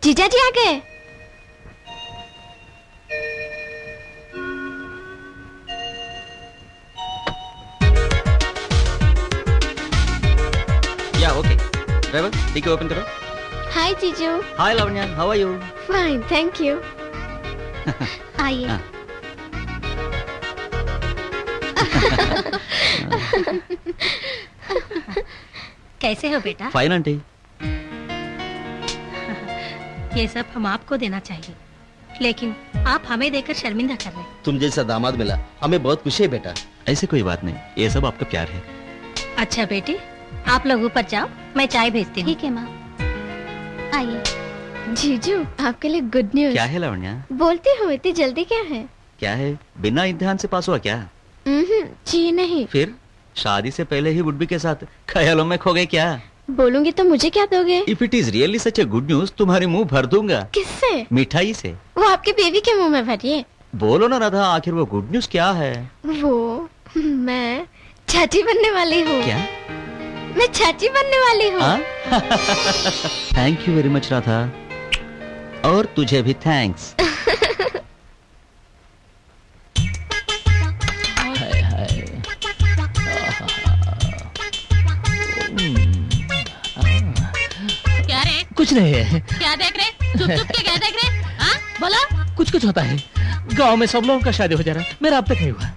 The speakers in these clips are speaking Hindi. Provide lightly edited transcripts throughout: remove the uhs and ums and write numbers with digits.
जीजा जी आ गए। या ओके ड्राइवर टिकट ओपन करो। हाय जीजू। Hi Lavanya, how are you? Fine thank you. आइए। कैसे हो बेटा? Fine aunty. ये सब हम आपको देना चाहिए, लेकिन आप हमें देकर शर्मिंदा कर रहे हैं। तुम जैसा दामाद मिला हमें बहुत खुशी है बेटा। ऐसे कोई बात नहीं, ये सब आपका प्यार है। अच्छा बेटी, आप लोग ऊपर जाओ, मैं चाय भेजती हूँ। ठीक है माँ। आइए। जीजू आपके लिए गुड न्यूज। क्या है लावण्या? बोलती हो इतनी जल्दी क्या है? क्या है, बिना इम्तिहान से पास हुआ क्या? जी नहीं। फिर शादी से पहले ही वुडबी के साथ ख्यालों में खो गए क्या? बोलूंगी तो मुझे क्या दोगे? If it is really such a good news, तुम्हारे मुंह भर दूंगा। किससे? मिठाई से। वो आपके बेबी के मुंह में भरिए। बोलो ना राधा, आखिर वो गुड न्यूज क्या है? वो मैं चाची बनने वाली हूँ। क्या? मैं चाची बनने वाली हूँ। Thank you very much Radha, और तुझे भी थैंक्स। क्या रे? कुछ नहीं है। क्या देख रहे? चुप चुप के क्या देख रहे? हाँ बोलो। कुछ कुछ होता है, गांव में सब लोगों का शादी हो जा रहा है, मेरा अब तक नहीं हुआ।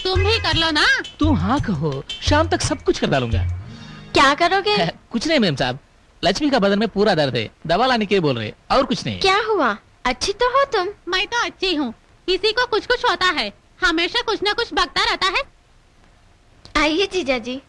तुम भी कर लो ना। तुम हाँ कहो, शाम तक सब कुछ कर डालूंगा। क्या करोगे? कुछ नहीं मैम साहब, लक्ष्मी का बदन में पूरा दर्द है, दवा लाने के लिए बोल रहे, और कुछ नहीं। क्या हुआ? अच्छी तो हो तुम। मैं तो अच्छी हूँ, किसी को कुछ कुछ होता है, हमेशा कुछ न कुछ बकता रहता है। आइए जीजा जी।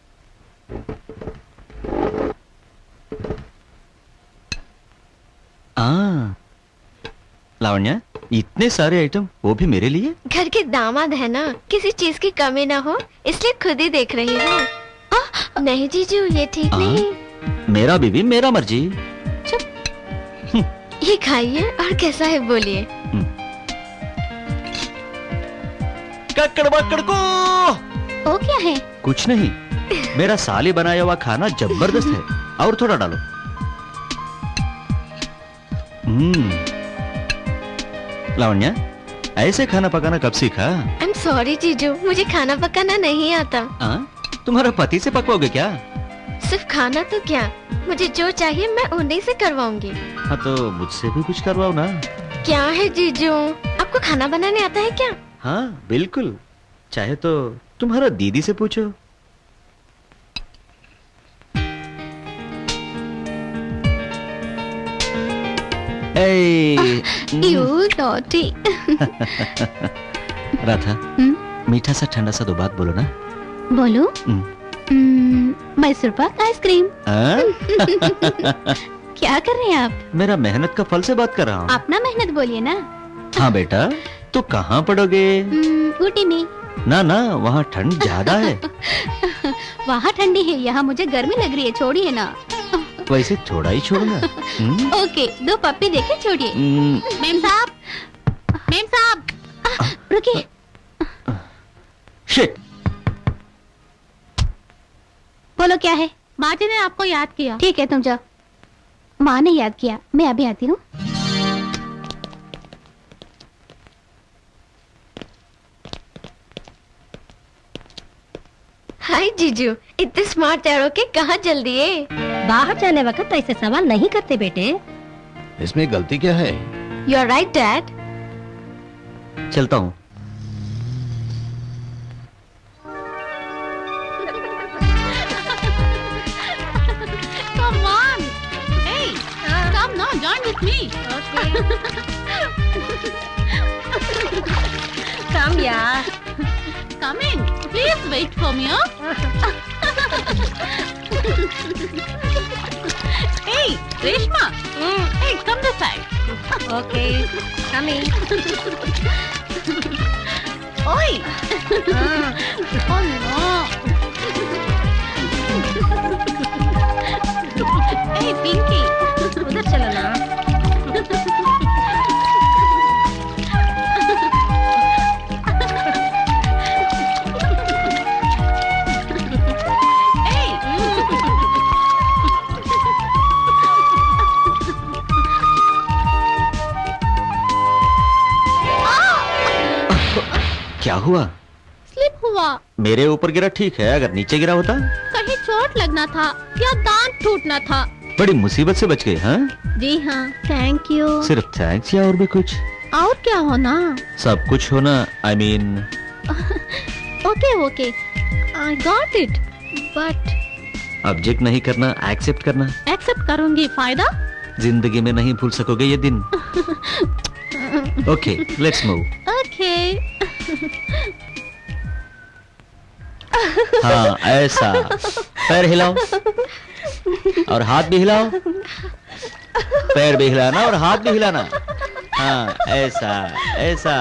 लावण्या, इतने सारे आइटम, वो भी मेरे लिए? घर के दामाद है ना, किसी चीज की कमी ना हो, इसलिए खुद ही देख रही हूँ। नहीं जीजू, ये ठीक नहीं। मेरा बीवी मेरा मर्जी। चुप। ये खाइए और कैसा है बोलिए। कक्कड़ बक्कड़ को ओ क्या है? कुछ नहीं, मेरा साली बनाया हुआ खाना जबरदस्त है। और थोड़ा डालो। लावण्या, ऐसे खाना पकाना कब सीखा? आई एम सॉरी जीजू, मुझे खाना पकाना नहीं आता। तुम्हारा पति से पकवाओगे क्या? सिर्फ खाना तो क्या, मुझे जो चाहिए मैं उन्हीं से करवाऊंगी। हाँ तो मुझसे भी कुछ करवाओ ना। क्या है जीजू, आपको खाना बनाने आता है क्या? हाँ बिल्कुल, चाहे तो तुम्हारा दीदी से पूछो। You naughty. राधा, मीठा सा ठंडा सा दो बात बोलो ना। बोलो। मैसूर पाक आइसक्रीम। क्या कर रहे हैं आप? मेरा मेहनत का फल से बात कर रहा हूँ। अपना मेहनत बोलिए ना। हाँ बेटा, तो कहाँ पढ़ोगे? ऊटी में। ना ना, वहाँ ठंड ज्यादा है। वहाँ ठंडी है, यहाँ मुझे गर्मी लग रही है, छोड़िए ना। वैसे थोड़ा ही छोड़ना। ओके, 2 पप्पी देके छोड़िए। मेम साहब, मेम साहब, रुकिए। शिट। बोलो क्या है? माँ जी ने आपको याद किया। ठीक है तुम जाओ। माँ ने याद किया, मैं अभी आती हूँ। हाय जीजू, इतने स्मार्ट तैयार के कहाँ चल दिए? बाहर जाने वक्त ऐसे सवाल नहीं करते बेटे। इसमें गलती क्या है? You are right dad. चलता हूँ। Come on. Hey, come now, join with me. Okay. Come, yeah. Coming. Please wait for me, huh? Hey, Reshma. Hey, come this side. Okay, coming. Oi. Oh no. Hey, Pinky. उधर चलो ना। क्या हुआ? स्लिप हुआ। मेरे ऊपर गिरा ठीक है, अगर नीचे गिरा होता? कहीं चोट लगना था या दांत टूटना था। बड़ी मुसीबत से बच गए। हाँ जी हाँ, थैंक यू। सिर्फ थैंक्स या और भी कुछ? और क्या होना? सब कुछ होना, I mean. Okay okay, I got it, but object नहीं करना, एक्सेप्ट करना। एक्सेप्ट करूंगी, फायदा? जिंदगी में नहीं भूल सकोगे ये दिन। Okay, let's move. ओके। हाँ ऐसा, पैर हिलाओ और हाथ भी हिलाओ, पैर भी हिलाना और हाथ भी हिलाना। हाँ ऐसा ऐसा,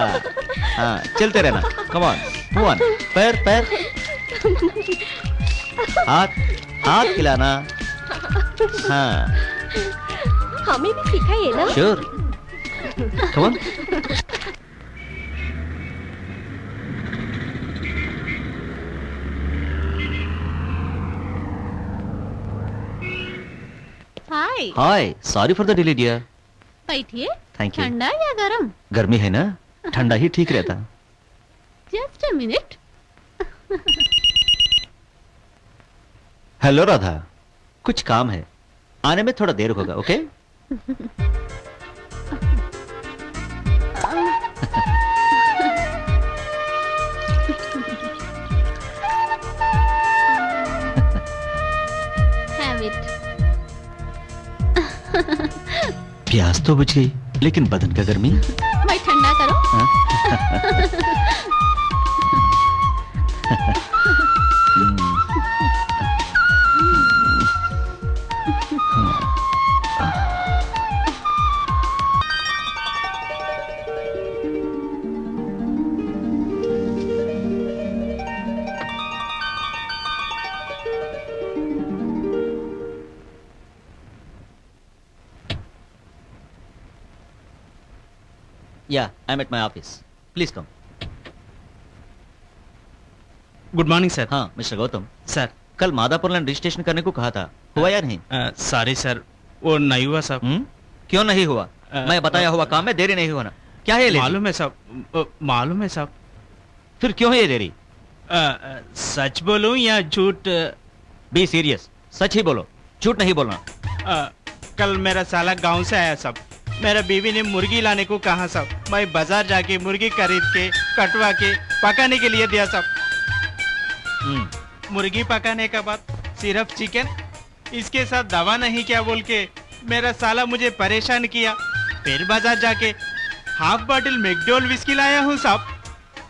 हाँ चलते रहना। Come on, move on. पैर पैर, हाथ हाथ हिलाना। हाँ हमें भी सिखाइए ना। Sure, come on. Hi. Hi, sorry for the delay dear. बैठिए। Thank you. ठंडा या गरम? गर्मी है ना, ठंडा ही ठीक रहता। Just a minute. Hello Radha, कुछ काम है, आने में थोड़ा देर होगा। Okay Have it. प्यास तो बुझ गई, लेकिन बदन का गर्मी। मैं ठंडा करो। या I am at my office, please come. Good morning sir. हाँ मिस्टर गौतम, सर कल मादापुर लैंड रजिस्ट्रेशन करने को कहा था, हुआ या नहीं? सॉरी सर, वो नहीं हुआ साहब। क्यों नहीं हुआ? मैं बताया हुआ काम है, देरी नहीं हुआ ना। क्या है लेजी? मालूम है साहब, मालूम है साहब। फिर क्यों है ये देरी? सच बोलूं या झूठ? बी सीरियस, सच ही बोलो, झूठ नहीं बोलना। कल मेरा साला गांव से आया साहब। मेरा बीवी ने मुर्गी लाने को कहा साहब। मैं बाजार जाके मुर्गी खरीद के कटवा के पकाने के लिए दिया साहब। मुर्गी पकाने के बाद सिर्फ चिकन, इसके साथ दवा नहीं क्या बोल के मेरा साला मुझे परेशान किया। फिर बाजार जाके हाफ बॉटल मैकडॉल विस्की लाया हूँ साहब।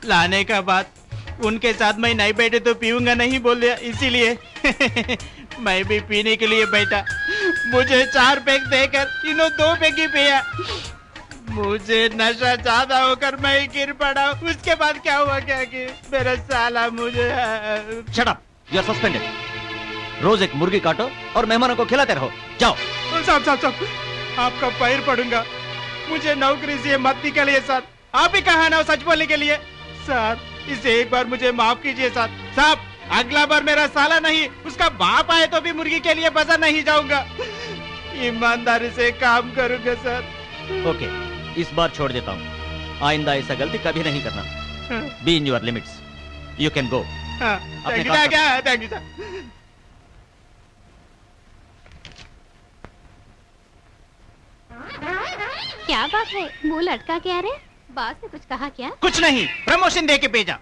लाने का बाद उनके साथ मैं नहीं बैठे तो पीऊंगा नहीं बोल दिया, इसीलिए मैं भी पीने के लिए बैठा। मुझे 4 पैक देकर इन्होंने 2 पैक ही पिया। मुझे नशा ज्यादा होकर मैं गिर पड़ा। उसके बाद क्या हुआ क्या कि मेरा साला मुझे shut up, you are suspended. रोज एक मुर्गी काटो और मेहमानों को खिलाते रहो, जाओ। साहब साहब साहब, आपका पैर पड़ूंगा, मुझे नौकरी से मत निकलिए सर। आप ही कहा ना सच बोलने के लिए। सर इसे एक बार मुझे माफ कीजिए सर। साहब अगला बार मेरा साला नहीं, उसका बाप आए तो भी मुर्गी के लिए बाजार नहीं जाऊंगा। ईमानदारी से काम करूंगा सर। ओके, इस बार छोड़ देता हूँ, आइंदा ऐसा गलती कभी नहीं करना। Be in your limits, you can go. Thank you sir. क्या बात है, मुंह लटका के आ रहे? बात से कुछ कहा क्या? कुछ नहीं, प्रमोशन दे के भेजा।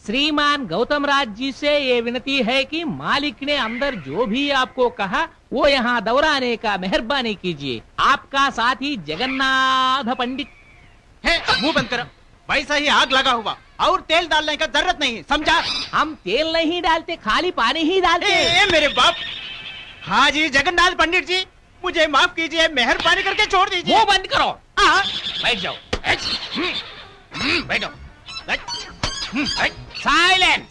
श्रीमान गौतम राज जी से ये विनती है कि मालिक ने अंदर जो भी आपको कहा वो यहाँ दोहराने का मेहरबानी कीजिए। आपका साथी जगन्नाथ पंडित। है, मुंह बंद करो। वैसा ही आग लगा हुआ और तेल डालने का जरूरत नहीं, समझा? हम तेल नहीं डालते, खाली पानी ही डालते। मेरे बाप। हाँ जी जगन्नाथ पंडित जी, मुझे माफ कीजिए, मेहरबानी करके छोड़ दीजिए। वो बंद करो। बैठ जाओ। बैठो। साइलेंस।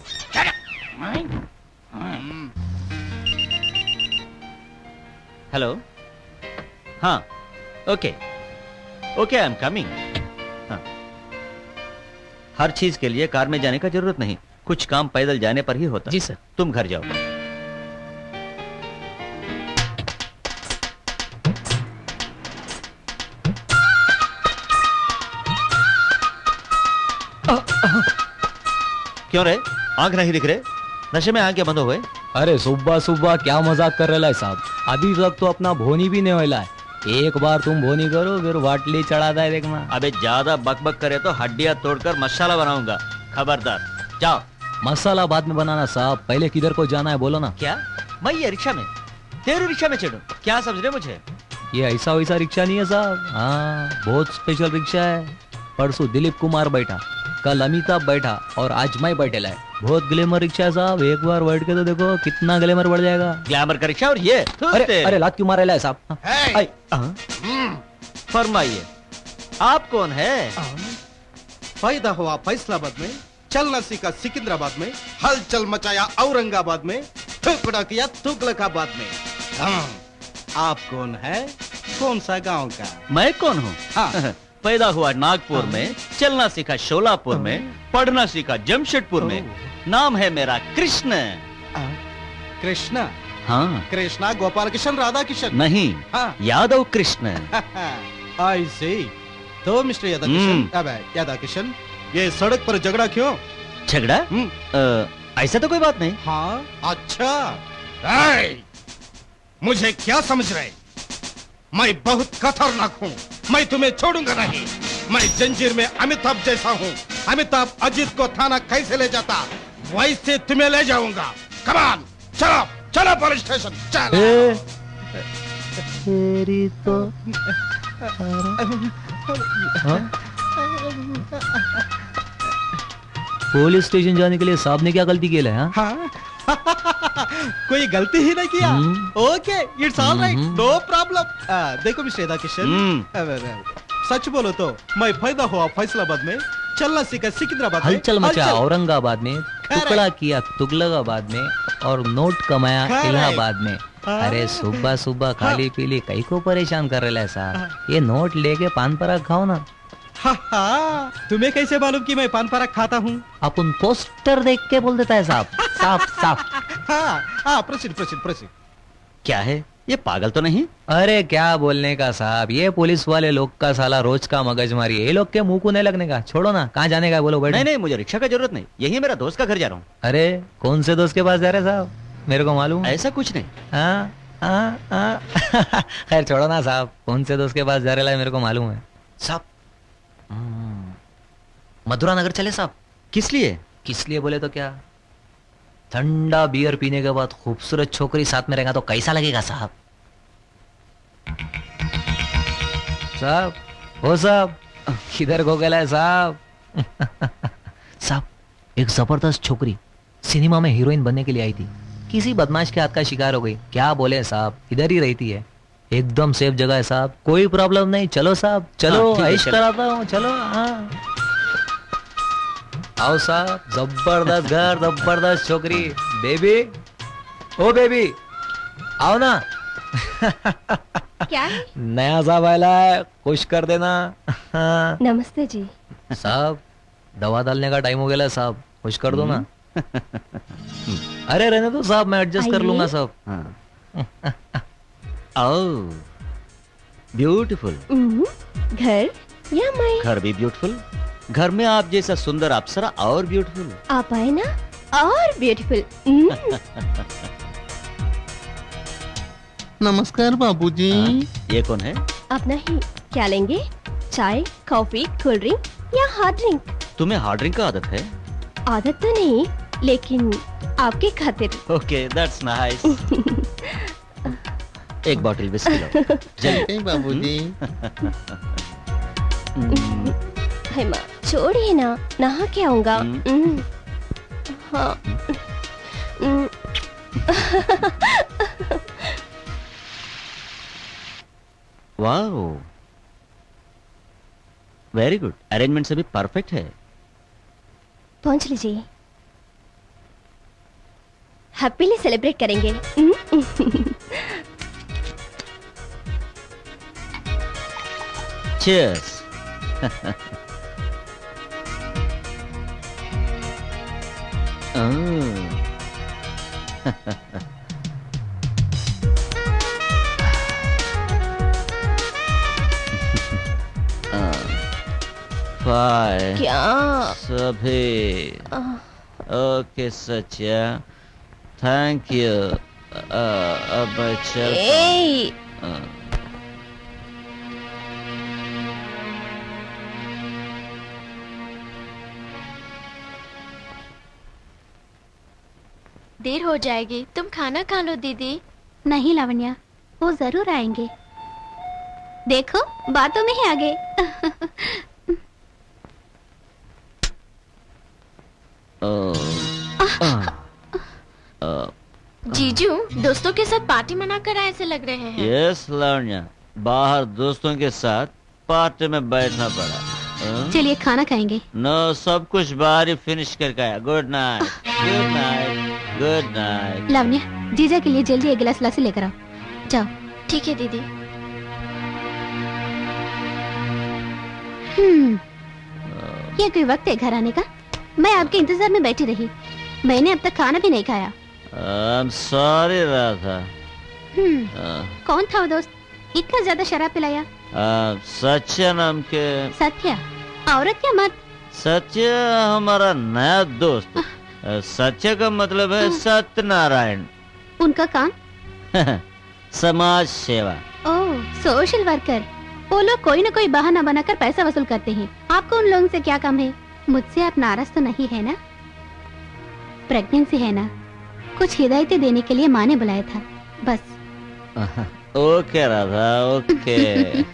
हेलो, हाँ okay okay, I am coming. हाँ, हर चीज के लिए कार में जाने का जरूरत नहीं, कुछ काम पैदल जाने पर ही होता। जी सर। तुम घर जाओ। क्यों रे, आंख नहीं दिख रहे? नशे में आंखें बंद हो गए? अरे सुबह सुबह क्या मजाक कर रहा है साहब? अभी तक तो अपना भोनी भी नहीं होला है। एक बार तुम भोनी करो फिर वाटली चढ़ाता है देखना। अबे ज्यादा बकबक करे तो हड्डियां तोड़कर मसाला बनाऊंगा, खबरदार। जाओ। मसाला बाद में बनाना साहब, पहले किधर को जाना है बोलो ना। क्या मैं ये रिक्शा में, तेरे रिक्शा में चढ़ूं? क्या समझ रहे मुझे? ये ऐसा वैसा रिक्शा नहीं है साहब। हाँ, बहुत स्पेशल रिक्शा है। परसों दिलीप कुमार बैठा, कल अमिताभ बैठा और आज मैं बैठेला है। बहुत ग्लैमर रिक्शा है साहब, एक बार बैठ के तो देखो कितना ग्लैमर बढ़ जाएगा। ग्लैमर का रिक्शा और ये? अरे लात क्यों मार रहा है साहब? फरमाइए, आप कौन है? पैदा हुआ फैसलाबाद में, चलना सीखा सिकंदराबाद में, हलचल मचाया औरंगाबाद में, टुकड़ा किया तुगलकाबाद में। आप कौन है? कौन सा गांव का? मैं कौन हूँ? पैदा हुआ नागपुर में, चलना सीखा शोलापुर में, पढ़ना सीखा जमशेदपुर में। नाम है मेरा कृष्ण। कृष्णा? हाँ। कृष्णा गोपाल किशन राधा किशन? नहीं, यादव कृष्ण। आई सी। तो मिस्टर यादव किशन, यादव किशन, ये सड़क पर झगड़ा क्यों? झगड़ा? ऐसा तो कोई बात नहीं। हाँ अच्छा। मुझे क्या समझ रहे? मैं बहुत खतरनाक हूँ, मैं तुम्हें छोड़ूंगा नहीं। मैं जंजीर में अमिताभ जैसा हूँ। अमिताभ अजीत को थाना कैसे ले जाता, वैसे तुम्हें ले जाऊंगा। कमान, चलो चलो पुलिस स्टेशन चलो। तेरी तो पुलिस स्टेशन जाने के लिए साहब ने क्या गलती की है? हाँ? कोई गलती ही नहीं किया। Okay, it's all right, no problem. देखो मिस्टर यादव किशन, सच बोलो तो मैं पैदा हुआ फैसलाबाद में, चलना सीखा सिकंदराबाद में, हलचल मचा औरंगाबाद में, टुकड़ा किया तुगलकाबाद में और नोट कमाया इलाहाबाद में। अरे सुबह सुबह खाली पीली कई को परेशान कर रहे साहब? ये नोट लेके पान पराग खाओ ना। तुम्हें कैसे मालूम कि मैं पान पराग खाता हूँ? अपन पोस्टर देख के बोल देता है साहब, साफ साफ। हाँ, प्रसिद्ध प्रसिद्ध प्रसिद्ध। क्या है ये, पागल तो नहीं? अरे क्या बोलने का साहब, ये पुलिस वाले लोग का साला रोज का मगजमारी है, ये लोग के मुंह को नहीं लगने का। छोड़ो ना, कहाँ जाने का बोलो। बैठो। नहीं नहीं, मुझे रिक्शा का जरूरत नहीं, यही मेरा दोस्त का घर जा रहा हूँ। अरे कौन से दोस्त के पास जा रहे साहब, मेरे को मालूम है। ऐसा कुछ नहीं। हाँ हाँ हाँ खैर छोड़ो ना साहब, कौन से दोस्त के पास जा रहे मेरे को मालूम है साहब। मथुरा नगर चले साहब। किस लिए? किस लिए बोले तो क्या, ठंडा बियर पीने के बाद खूबसूरत छोकरी साथ में रहेगा तो कैसा लगेगा साहब। साहब हो साहब, किधर को गया है साहब? साहब एक जबरदस्त छोकरी सिनेमा में हीरोइन बनने के लिए आई थी, किसी बदमाश के हाथ का शिकार हो गई। क्या बोले साहब, इधर ही रहती है, एकदम सेफ जगह है साहब, कोई प्रॉब्लम नहीं। चलो साहब चलो, ऐश कराता हूँ, चलो। हाँ आओ साहब, जबरदस्त घर, जबरदस्त छोकरी। बेबी, ओ बेबी आओ ना। क्या है? नया साहब आया है, खुश कर देना। हाँ। नमस्ते जी। साहब दवा डालने का टाइम हो गया है साहब, खुश कर दो ना। अरे रहने दो साहब, मैं एडजस्ट कर लूंगा साहब। Oh beautiful. घर या मैं? घर भी ब्यूटीफुल, घर में आप जैसा सुंदर अप्सरा और ब्यूटीफुल। आप आए ना, और ब्यूटीफुल। नमस्कार बाबूजी। ये कौन है? आप नहीं, क्या लेंगे? चाय, कॉफी, कोल्ड ड्रिंक या हॉट ड्रिंक? तुम्हें हार्ड ड्रिंक का आदत है? आदत तो नहीं, लेकिन आपके खातिर। Okay that's nice. एक बॉटल विस्की लो जल्दी। बाबूजी। है माँ, छोड़िए ना, नहा के आऊंगा। हाँ। वाओ वेरी गुड, अरेंजमेंट सभी परफेक्ट है। पहुंच लीजिए, हैप्पीली सेलिब्रेट करेंगे। चीयर्स। फाइव क्या? सभी ओके सच्चा, थैंक यू। अब चल। देर हो जाएगी, तुम खाना खा लो दीदी। नहीं लावण्या, वो जरूर आएंगे, देखो बातों में ही आ गए। जीजू दोस्तों के साथ पार्टी मनाकर आए ऐसे लग रहे हैं। यस लावण्या, बाहर दोस्तों के साथ पार्टी में बैठना पड़ा। चलिए खाना खाएंगे। नो, सब कुछ बाहर ही फिनिश करके आया। Good night, good night, good night. Lavanya, जीजा के लिए जल्दी एक गिलास लस्सी लेकर आओ, जाओ। ठीक है दीदी। ये कोई वक्त है घर आने का? मैं आपके इंतजार में बैठी रही, मैंने अब तक खाना भी नहीं खाया। सॉरी राधा। कौन था वो दोस्त, इतना ज्यादा शराब पिलाया? सत्य नाम के। सत्या? औरत क्या मत? सत्य हमारा नया दोस्त। सत्य का मतलब है सत्यनारायण। उनका काम? समाज सेवा। ओह, सोशल वर्कर। वो लोग कोई न कोई बहाना बनाकर पैसा वसूल करते हैं। आपको उन लोगों से क्या काम है? मुझसे आप नाराज तो नहीं है ना? प्रेगनेंसी है ना? कुछ हिदायतें देने के लिए माँ ने बुलाया था, बस। Okay Radha, okay.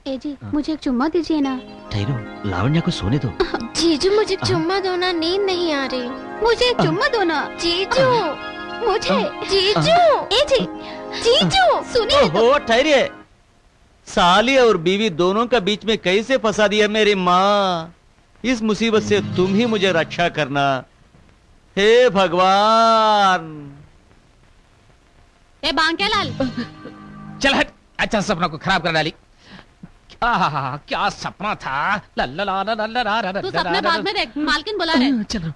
ए जी, मुझे एक चुम्मा दीजिए ना। ठहरो, लावण्या को सोने दो। जीजू मुझे चुम्मा दो ना, नींद नहीं आ रही। मुझे एक चुम्मा दो ना। जीजू मुझे। जीजू ए जी, जीजू सुनिए तो। ओहो ठहरिए, साली और बीवी दोनों का बीच में कैसे फंसा दिया मेरी माँ। इस मुसीबत से तुम ही मुझे रक्षा करना, हे भगवान। ए बांकेलाल, चल हट, अच्छा सपना को खराब कर डाली। क्या सपना था। ला ला ला ला ला ला ला ला तू सपने बाद में देख, मालकिन बुला रहे। चलो।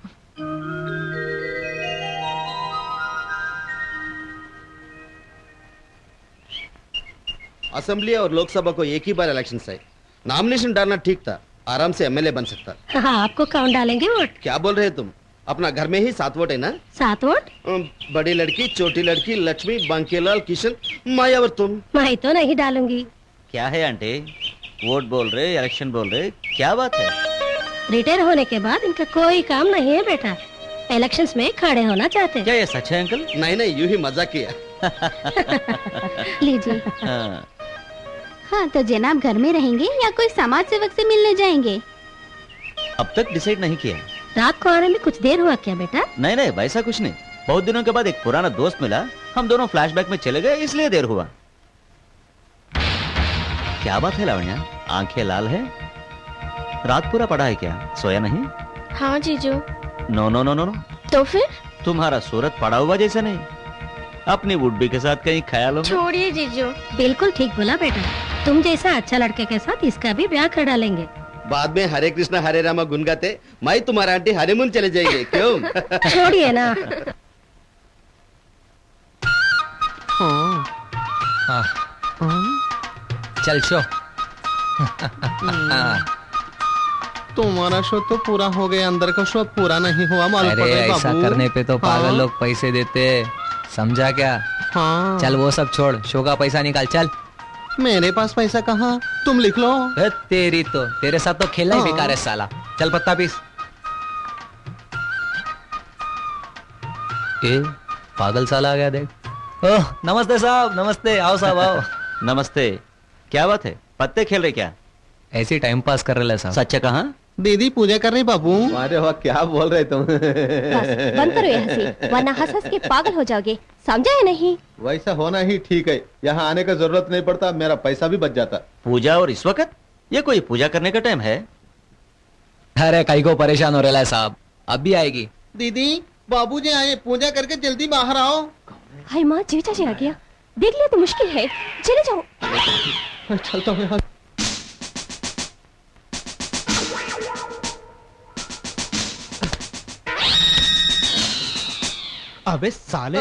असेंबली और लोकसभा को एक ही बार इलेक्शन है। नॉमिनेशन डालना ठीक था, आराम से एमएलए बन सकता। हाँ, आपको कौन डालेंगे वोट? क्या बोल रहे तुम? अपना घर में ही 7 वोट है ना? 7 वोट? बड़ी लड़की, छोटी लड़की, लक्ष्मी, बांकेलाल, किशन, माया और तुम। मैं तो नहीं डालूंगी। क्या है आंटी, वोट बोल रहे, इलेक्शन बोल रहे, क्या बात है? रिटायर होने के बाद इनका कोई काम नहीं है बेटा। इलेक्शंस में खड़े होना चाहते हैं। क्या ये सच है अंकल? नहीं नहीं, यूं ही मजाक किया। लीजिए। हाँ। हाँ, तो जनाब घर में रहेंगे या कोई समाज सेवक से मिलने जाएंगे? अब तक डिसाइड नहीं किया। रात को आने में कुछ देर हुआ क्या बेटा? नहीं नहीं, वैसा कुछ नहीं। बहुत दिनों के बाद एक पुराना दोस्त मिला, हम दोनों फ्लैशबैक में चले गए, इसलिए देर हुआ। क्या बात है लावण्या, आंखें लाल है? रात पूरा पड़ा है क्या, सोया नहीं? हाँ जीजू। No no no no no. तो फिर? तुम्हारा सूरत पड़ा हुआ जैसा नहीं, अपनी वुडबी के साथ कहीं ख्यालों में। छोड़िए जीजू। बिल्कुल ठीक बोला बेटा, तुम जैसा अच्छा लड़के के साथ इसका भी ब्याह कर डालेंगे। बाद में हरे कृष्णा हरे रामा गुन गाते मैं तुम्हारा आंटी हनीमून चले जाएंगे, क्यों? छोड़िए ना। चल शो। तुम्हारा शो तो पूरा हो गया, अंदर का शो पूरा नहीं हुआ। मालूम पड़ अरे रहा है ऐसा बाबू। करने पे तो पागल हाँ। लोग पैसे देते, समझा क्या? हाँ। चल वो सब छोड़, शो का पैसा निकाल चल। मेरे पास पैसा कहाँ, तुम लिख लो। तेरी तो, तेरे साथ तो खेलना ही हाँ। बेकार है साला। चल पत्ता पीस। ए पागल साला आ गया देख। ओह नमस्ते साहब, नमस्ते। आओ साहब आओ। नमस्ते। क्या बात है, पत्ते खेल रहे क्या? ऐसे टाइम पास कर रहे साहब। सच है कहाँ? दीदी पूजा कर रही बाबू। अरे वाह, क्या बोल रहे तुम? बस बंद करो ये हंसी, वरना हंस हंस के पागल हो जाओगे, समझा है नहीं? वैसा होना ही ठीक है, यहाँ आने का जरूरत नहीं पड़ता, मेरा पैसा भी बच जाता। पूजा और इस वक्त? ये कोई पूजा करने का टाइम है? अरे कई को परेशान हो रहा है साहब, अब भी आएगी। दीदी बाबूजी आए, पूजा करके जल्दी बाहर आओ। हाय माँ, जीजा जी आ गया, देख लिया तो मुश्किल है, चले जाओ। चलता हूँ। अबे साले,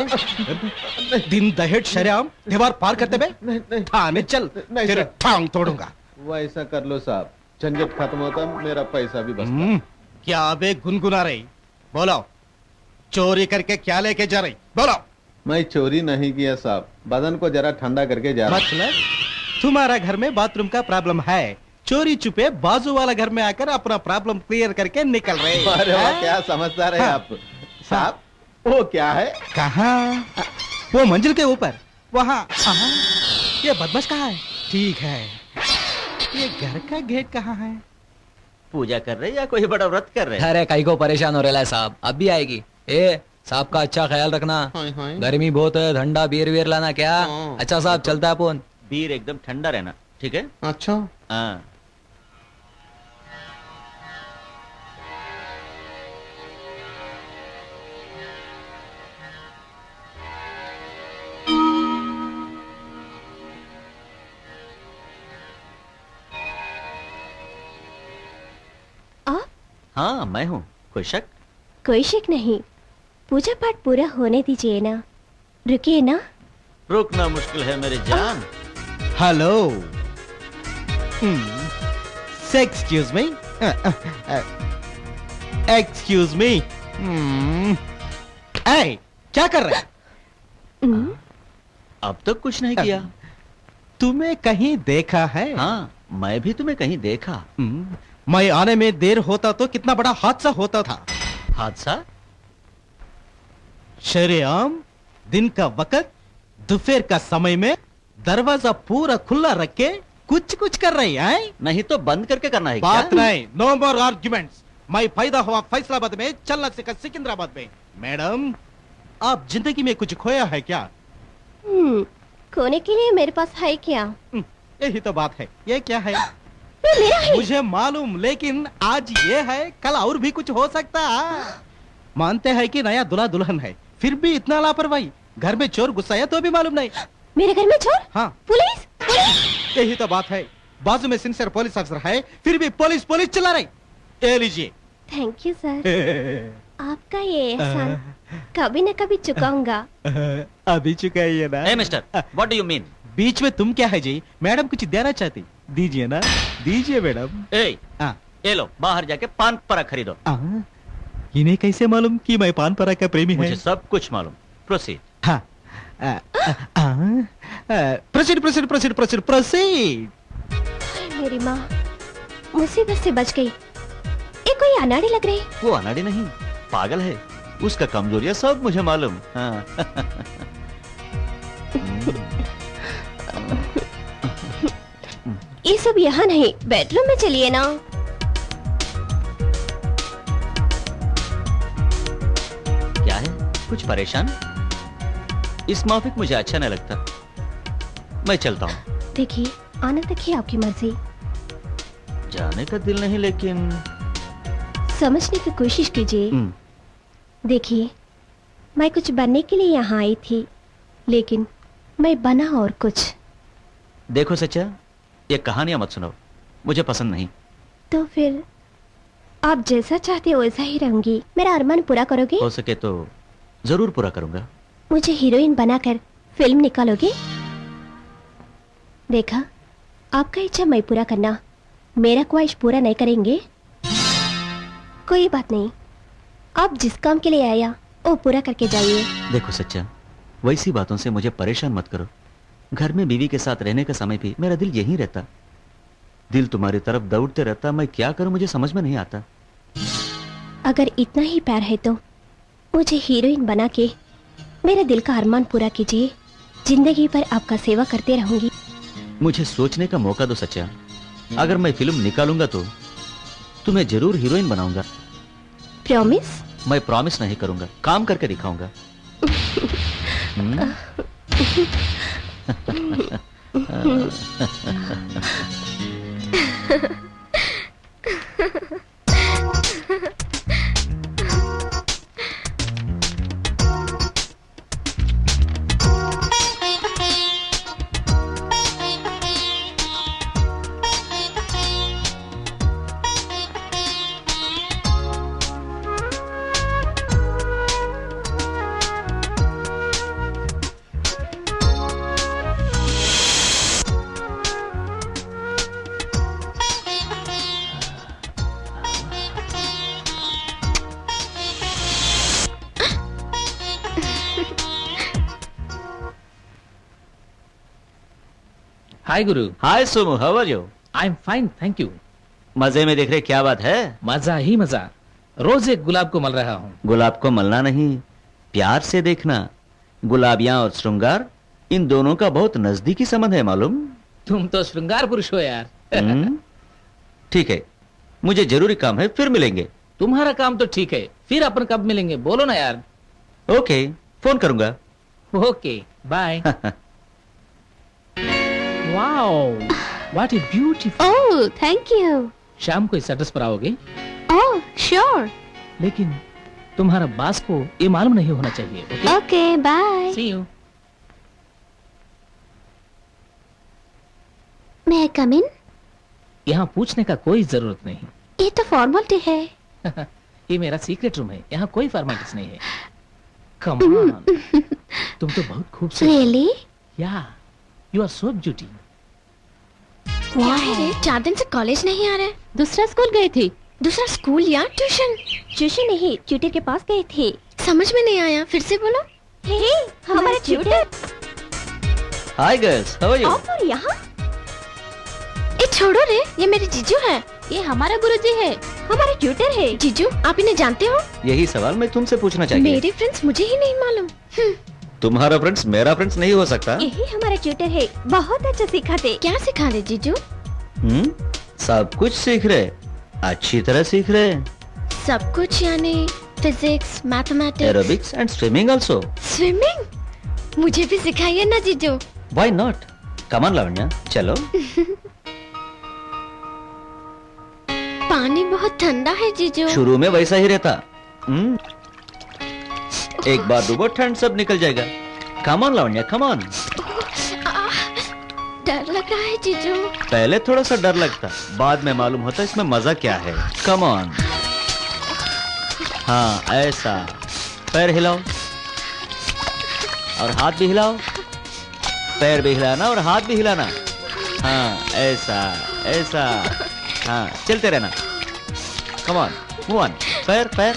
दिन दहेज शरेआम दीवार पार करते बे, थाने चल, तेरे टांग तोड़ूंगा। वैसा कर लो साहब, झंझट खत्म होता, मेरा पैसा भी बचता। क्या बे गुनगुना रही? बोलो, चोरी करके क्या लेके जा रही? बोलो। मैं चोरी नहीं किया साहब, बदन को जरा ठंडा करके जा रहा। मतलब तुम्हारा घर में बाथरूम का प्रॉब्लम है, चोरी छुपे बाजू वाला घर में आकर अपना प्रॉब्लम क्लियर करके निकल रहे। अरे वाह, हैं? क्या समझदार है हाँ। आप साहब। वो क्या है? कहाँ? वो मंजिल के ऊपर, वहाँ। ये बदमाश कहाँ है? ठीक है, ये घर का गेट कहाँ है? पूजा कर रहे या कोई बड़ा व्रत कर रहे? अरे कई को परेशान हो रहा है साहब, अब भी आएगी। ए साहब का अच्छा ख्याल रखना, हाय हाय। गर्मी बहुत है, ठंडा बियर वियर लाना क्या? हाँ। अच्छा साहब चलता है अपन। बीर एकदम ठंडा रहना, ठीक है? अच्छा। हाँ। आप? हाँ मैं हूँ, कोई शक? कोई शक नहीं, पूजा पाठ पूरा होने दीजिए ना, रुकिए ना। रोकना मुश्किल है मेरी जान। Hello. Excuse me, excuse me. ए, क्या कर रहे? अब तक कुछ नहीं किया। तुम्हें कहीं देखा है? हाँ, मैं भी तुम्हें कहीं देखा। मैं आने में देर होता तो कितना बड़ा हादसा होता था। हादसा? शरेआम दिन का वक्त, दोपहर का समय में दरवाजा पूरा खुला रख के कुछ कुछ कर रही है? नहीं तो बंद करके करना है बात क्या? नहीं, नो मोर आर्ग्यूमेंट्स। मैं पैदा हुआ फैसलाबाद में, चलना सीखा सिकंदराबाद में। मैडम, आप जिंदगी में कुछ खोया है क्या? खोने के लिए मेरे पास है क्या? यही तो बात है। ये क्या है? मेरा है। मुझे मालूम, लेकिन आज ये है, कल और भी कुछ हो सकता है। मानते हैं कि नया दूल्हा दुल्हन है, फिर भी इतना लापरवाही। घर में चोर घुसाया तो भी मालूम नहीं। मेरे घर में चोर? हाँ। पुलिस? यही तो बात है। बाजू में सिंसियर पुलिस अफसर है, फिर भी पुलिस पुलिस चला रही। ये लीजिए। Thank you sir. आपका ये एहसान कभी न कभी चुकाऊंगा। अभी चुकाइए ना। Hey, mister, what do you mean? बीच में तुम क्या है जी? मैडम कुछ देना चाहती, दीजिए ना, दीजिए मैडम। ये लो, बाहर जाके पान पराग खरीदो। इन्हें कैसे मालूम कि मैं पान पराग का प्रेमी मुझे है? सब कुछ मालूम। प्रोसीड। हाँ। Proceed proceed proceed proceed proceed. मेरी माँ मुसीबत से बच गई। ये कोई अनाड़ी लग रही। वो अनाड़ी नहीं, पागल है। उसका कमजोरियां सब मुझे मालूम। हाँ। ये सब यहाँ नहीं, बेडरूम में चलिए ना। क्या है, कुछ परेशान? इस माफिक मुझे अच्छा नहीं लगता। मैं चलता हूँ। देखिए, आनंद देखिए, आपकी मर्जी। जाने का दिल नहीं, लेकिन समझने की कोशिश कीजिए। देखिए, मैं कुछ बनने के लिए यहाँ आई थी, लेकिन मैं बना और कुछ। देखो सच्चा, ये कहानियां मत सुनाओ, मुझे पसंद नहीं। तो फिर आप जैसा चाहते हो वैसा ही रहूंगी। मेरा अरमान पूरा करोगे? हो सके तो जरूर पूरा करूंगा। मुझे हीरोइन बनाकर फिल्म निकालोगे? देखा, आपका इच्छा मैं पूरा करना, मेरा ख्वाहिश पूरा नहीं करेंगे? कोई बात नहीं, आप जिस काम के लिए आया वो पूरा करके जाइए। देखो सच्चा, वैसी बातों से मुझे परेशान मत करो। घर में बीवी के साथ रहने का समय भी मेरा दिल यहीं रहता। दिल तुम्हारी तरफ दौड़ते रहता। मैं क्या करूं, मुझे समझ में नहीं आता। अगर इतना ही प्यार है तो मुझे हीरोइन बना के मेरे दिल का अरमान पूरा कीजिए। जिंदगी भर आपका सेवा करते रहूंगी। मुझे सोचने का मौका दो सच्चा। अगर मैं फिल्म निकालूंगा तो तुम्हें जरूर हीरोइन बनाऊंगा। प्रॉमिस? मैं प्रॉमिस नहीं करूंगा, काम करके दिखाऊंगा। Hi Guru. Hi Somu, how are you? I am fine, thank you. मजे में देख रहे, क्या बात है? मजा ही मजा। रोज एक गुलाब को मल रहा हूँ। गुलाब को मलना नहीं, प्यार से देखना। गुलाबियां और श्रृंगार, इन दोनों का बहुत नजदीकी संबंध है, मालूम? तुम तो श्रृंगार पुरुष हो यार। ठीक है, मुझे जरूरी काम है, फिर मिलेंगे। तुम्हारा काम तो ठीक है, फिर अपन कब मिलेंगे बोलो ना यार। ओके, फोन करूंगा। Okay, bye. Wow, what a beautiful. Oh, thank you. शाम को इस एड्रेस पर आओगे? Oh, sure. लेकिन तुम्हारा बास को ये मालूम नहीं होना चाहिए। Okay, bye. See you. मैं कम इन? यहाँ पूछने का कोई जरूरत नहीं। ये तो फॉर्मेलिटी है। ये मेरा सीक्रेट रूम है, यहाँ कोई फॉर्मेलिटीज नहीं है। कम ऑन, तुम तो बहुत खूबसूरत। रियली? या, यू आर सो ब्यूटी। क्या है? 4 दिन से कॉलेज नहीं आ रहे। दूसरा स्कूल गई थी। दूसरा स्कूल या ट्यूशन? ट्यूशन नहीं, ट्यूटर के पास गए थे। समझ में नहीं आया, फिर से बोलो। हे, हमारा tutor. Hi girls, how are you? आप और यहाँ? ये छोड़ो रे, ये मेरे जीजू हैं। ये हमारा गुरुजी है। हमारे ट्यूटर है। जीजू, आप इन्हें जानते हो? यही सवाल मैं तुमसे पूछना चाहिए। मेरे फ्रेंड्स मुझे ही नहीं मालूम। तुम्हारा फ्रेंड्स मेरा फ्रेंड्स नहीं हो सकता। यही हमारा ट्यूटर है, बहुत अच्छा सिखाते। क्या सिखा रहे जीजू? सब कुछ सीख रहे, अच्छी तरह सीख रहे। सब कुछ यानी physics, mathematics, aerobics and swimming also. Swimming? मुझे भी सिखाइए ना जीजू। Why not? Come on Lavanya, चलो। पानी बहुत ठंडा है जीजू। शुरू में वैसा ही रहता। एक बार डूबो, ठंड सब निकल जाएगा। Come on Lavanya, come on. डर लग रहा है जीजू। पहले थोड़ा सा डर लगता, बाद में मालूम होता इसमें मजा क्या है। Come on. हाँ ऐसा, पैर हिलाओ और हाथ भी हिलाओ। पैर भी हिलाना और हाथ भी हिलाना। हाँ ऐसा ऐसा। हाँ चलते रहना। Come on, move on. पैर पैर,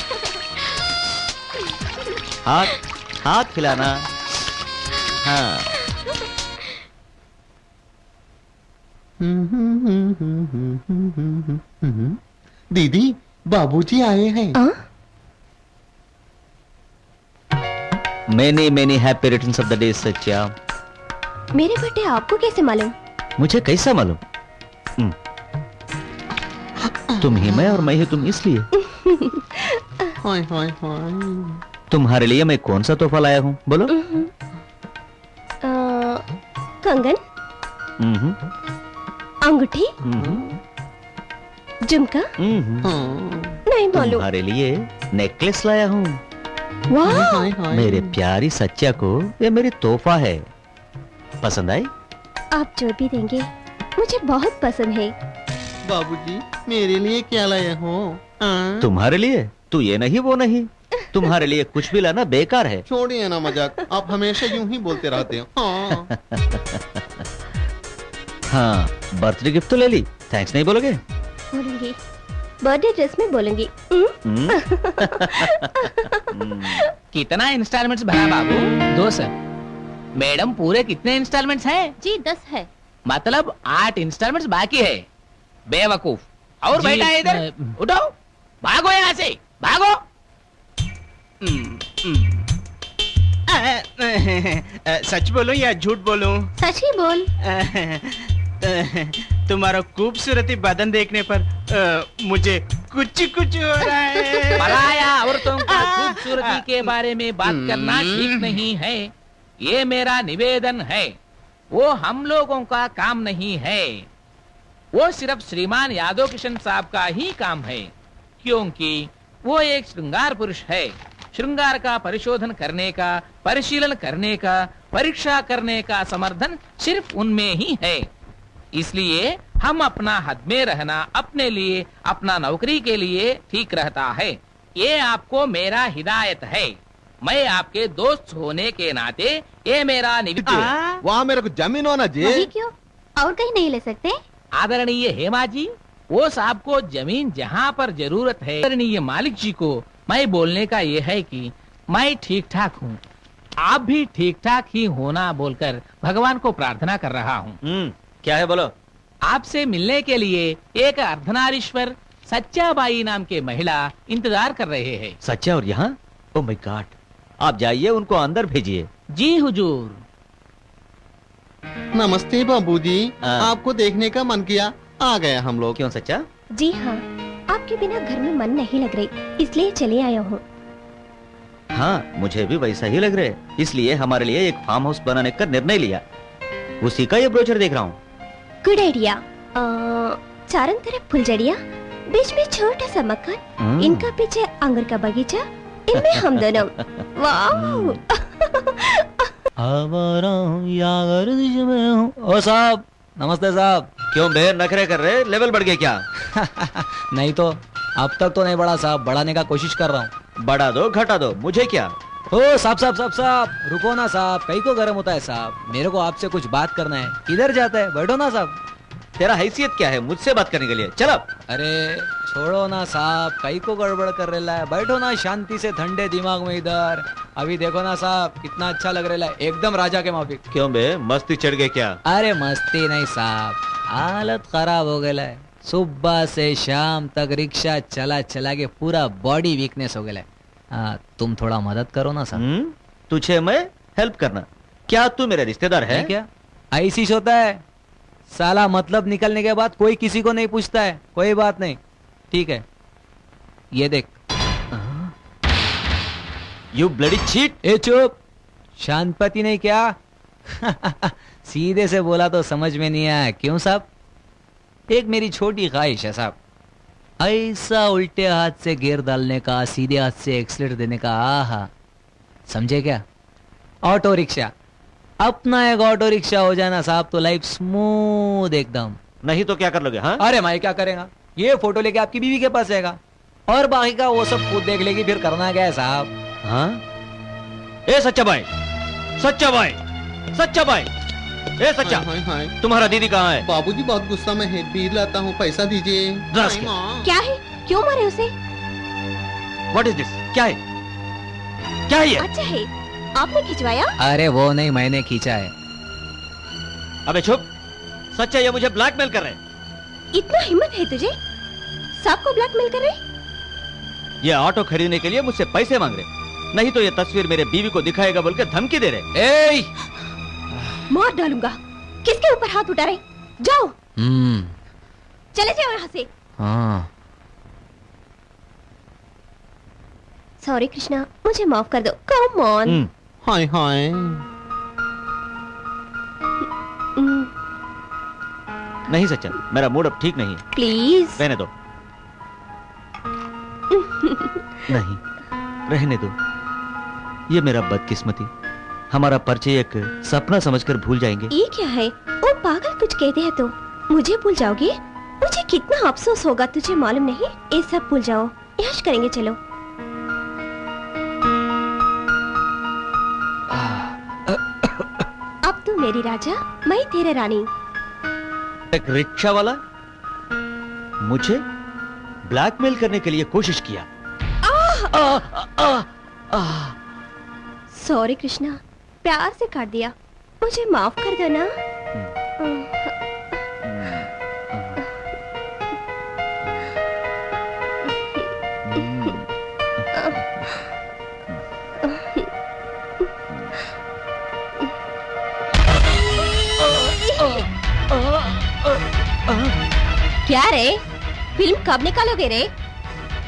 हाथ हाथ हिलाना। हाँ दीदी, बाबूजी आए हैं। Many many happy returns of the day, सच्चा। मेरे बर्थडे आपको कैसे मालूम? मुझे कैसा मालूम? तुम ही मैं और मैं ही तुम, इसलिए। हाय हाय हाय। तुम्हारे लिए मैं कौन सा तोहफा लाया हूँ, बोलो। कंगन, अंगूठी, झुमका, नहीं मालूम। तुम्हारे लिए नेकलेस लाया हूँ। वाह! मेरे प्यारी सच्चा को ये मेरी तोहफा है। पसंद आई? आप जो भी देंगे मुझे बहुत पसंद है। बाबूजी, मेरे लिए क्या लाए हो? तुम्हारे लिए? तू ये नहीं वो नहीं, तुम्हारे लिए कुछ भी लाना बेकार है। छोड़िए ना मजाक, आप हमेशा यूं ही बोलते रहते हो। हाँ। हाँ, बर्थडे गिफ्ट तो ले ली, थैंक्स नहीं बोलोगे? बोलूंगी, बर्थडे ड्रेस में बोलूंगी। कितना इंस्टॉलमेंट्स भरा बाबू? 2 सर। मैडम पूरे कितने इंस्टॉलमेंट्स हैं? जी 10 है। मतलब 8 इंस्टॉलमेंट्स बाकी है। बेवकूफ। और बैठा है इधर, उठो, भागो यहाँ से, भागो। सच बोलूं या झूठ बोलूं? सच ही बोल। तुम्हारा खूबसूरती बदन देखने पर मुझे कुछ कुछ हो रहा है। पराया औरतों का खूबसूरती के बारे में बात करना ठीक नहीं है। ये मेरा निवेदन है। वो हम लोगों का काम नहीं है, वो सिर्फ श्रीमान यादव किशन साहब का ही काम है, क्योंकि वो एक श्रृंगार पुरुष है। श्रृंगार का परिशोधन करने का, परिशीलन करने का, परीक्षा करने का समर्थन सिर्फ उनमें ही है। इसलिए हम अपना हद में रहना अपने लिए, अपना नौकरी के लिए ठीक रहता है। ये आपको मेरा हिदायत है। मैं आपके दोस्त होने के नाते ये मेरा निवेदन है। वहाँ मेरे को जमीन होना जी। वही क्यों, और कहीं नहीं ले सकते? आदरणीय हेमा जी, वो साहब को जमीन जहाँ पर जरूरत है। आदरणीय मालिक जी को मैं बोलने का ये है कि मैं ठीक ठाक हूँ, आप भी ठीक ठाक ही होना बोलकर भगवान को प्रार्थना कर रहा हूँ। क्या है बोलो? आपसे मिलने के लिए एक अर्धनारीश्वर सच्चा बाई नाम के महिला इंतजार कर रहे हैं। सच्चा और यहाँ? ओह माय गॉड, आप जाइए, उनको अंदर भेजिए। जी हुजूर। नमस्ते बाबूजी, आपको देखने का मन किया, आ गया हम लोग। क्यों सच्चा? जी हाँ, आपके बिना घर में मन नहीं लग रही, इसलिए चले आया हूँ। हाँ, मुझे भी वैसा ही लग रहा है, इसलिए हमारे लिए एक फार्म हाउस बनाने का निर्णय लिया। उसी का ये ब्रोचर देख रहा हूँ। Good idea. चारों तरफ फुलझड़िया, बीच में छोटा सा मकान, इनका पीछे अंगूर का बगीचा, इनमें हम दोनों। वाह! ओ साहब, नमस्ते साहब। क्यों बेर नखरे कर रहे, लेवल बढ़ गया क्या? नहीं तो, अब तक तो नहीं बढ़ा साहब, बढ़ाने का कोशिश कर रहा हूँ। बढ़ा दो घटा दो, मुझे क्या? ओ साहब साहब साहब साहब, रुको ना साहब, कहीं को गर्म होता है साहब, मेरे को आपसे कुछ बात करना है। किधर जाता है, बैठो ना साहब। तेरा हैसियत क्या है मुझसे बात करने के लिए? चल अब। अरे छोड़ो ना साहब, कहीं को गड़बड़ कर रहा है, बैठो ना शांति से ठंडे दिमाग में इधर। अभी देखो ना साहब, कितना अच्छा लग रहा है, एकदम राजा के माफिक। क्यों बे, मस्ती चढ़ गए क्या? अरे मस्ती नहीं साहब, हालत खराब हो गया है। सुबह से शाम तक रिक्शा चला चला के पूरा बॉडी वीकनेस हो गया है। तुम थोड़ा मदद करो ना साहब। तुझे मैं हेल्प करना। क्या तू मेरा रिश्तेदार है? क्या ऐसी होता है साला, मतलब निकलने के बाद कोई किसी को नहीं पूछता है। कोई बात नहीं, ठीक है, ये देख। You bloody cheat. ए चुप, शांतपति ने क्या सीधे से बोला तो समझ में नहीं आया। क्यों साहब? एक मेरी छोटी ख्वाहिश है साहब, ऐसा उल्टे हाथ से गियर डालने का, सीधे हाथ से एक्सीलेटर देने का। आहा, समझे क्या? ऑटो रिक्शा, अपना एक ऑटो रिक्शा हो जाना साहब तो लाइफ स्मूथ एकदम। नहीं तो क्या कर लोगे? हाँ, अरे मैं क्या करेगा, ये फोटो लेके आपकी बीवी के पास जाएगा और बाकी का वो सब खुद देख लेगी। फिर करना क्या है साहब? हाँ, ए सच्चा भाई, सच्चा भाई, सच्चा भाई, ए सच्चा, हाय हाय, तुम्हारा दीदी कहाँ है? बाबूजी बहुत गुस्सा में है, बीर लाता हूँ, पैसा दीजिए। क्या है? क्यों मारे उसे? What is this? क्या है? क्या है ये? अच्छा है, आपने खिंचवाया? अरे वो नहीं, मैंने खींचा है। अबे चुप, सच्चा ये मुझे ब्लैकमेल कर रहे हैं। इतना हिम्मत है तुझे? सबको ब्लैकमेल कर रहे? ये ऑटो खरीदने के लिए मुझसे पैसे मांग रहे, नहीं तो ये तस्वीर मेरे बीवी को दिखाएगा बोल के धमकी दे रहे। ए! मार डालूंगा। किसके ऊपर हाथ उठा रहे? जाओ, चले जाओ यहाँ से। हाँ। सॉरी कृष्णा, मुझे माफ कर दो। कम ऑन। हाय हाय, नहीं सच्चा, मेरा मूड अब ठीक नहीं है। प्लीज रहने दो। नहीं, रहने दो। ये मेरा बदकिस्मती, हमारा परिचय एक सपना समझकर भूल जाएंगे। ये क्या है? वो पागल कुछ कहते हैं तो मुझे भूल जाओगे? मुझे कितना अफसोस होगा तुझे मालूम नहीं? ये सब भूल जाओ, ऐश करेंगे। चलो। अब तू मेरी राजा, मैं तेरे रानी। एक रिक्शा वाला मुझे ब्लैकमेल करने के लिए कोशिश किया। सॉरी कृष्णा, प्यार से काट दिया, मुझे माफ कर दो ना। क्या रे, फिल्म कब निकालोगे रे?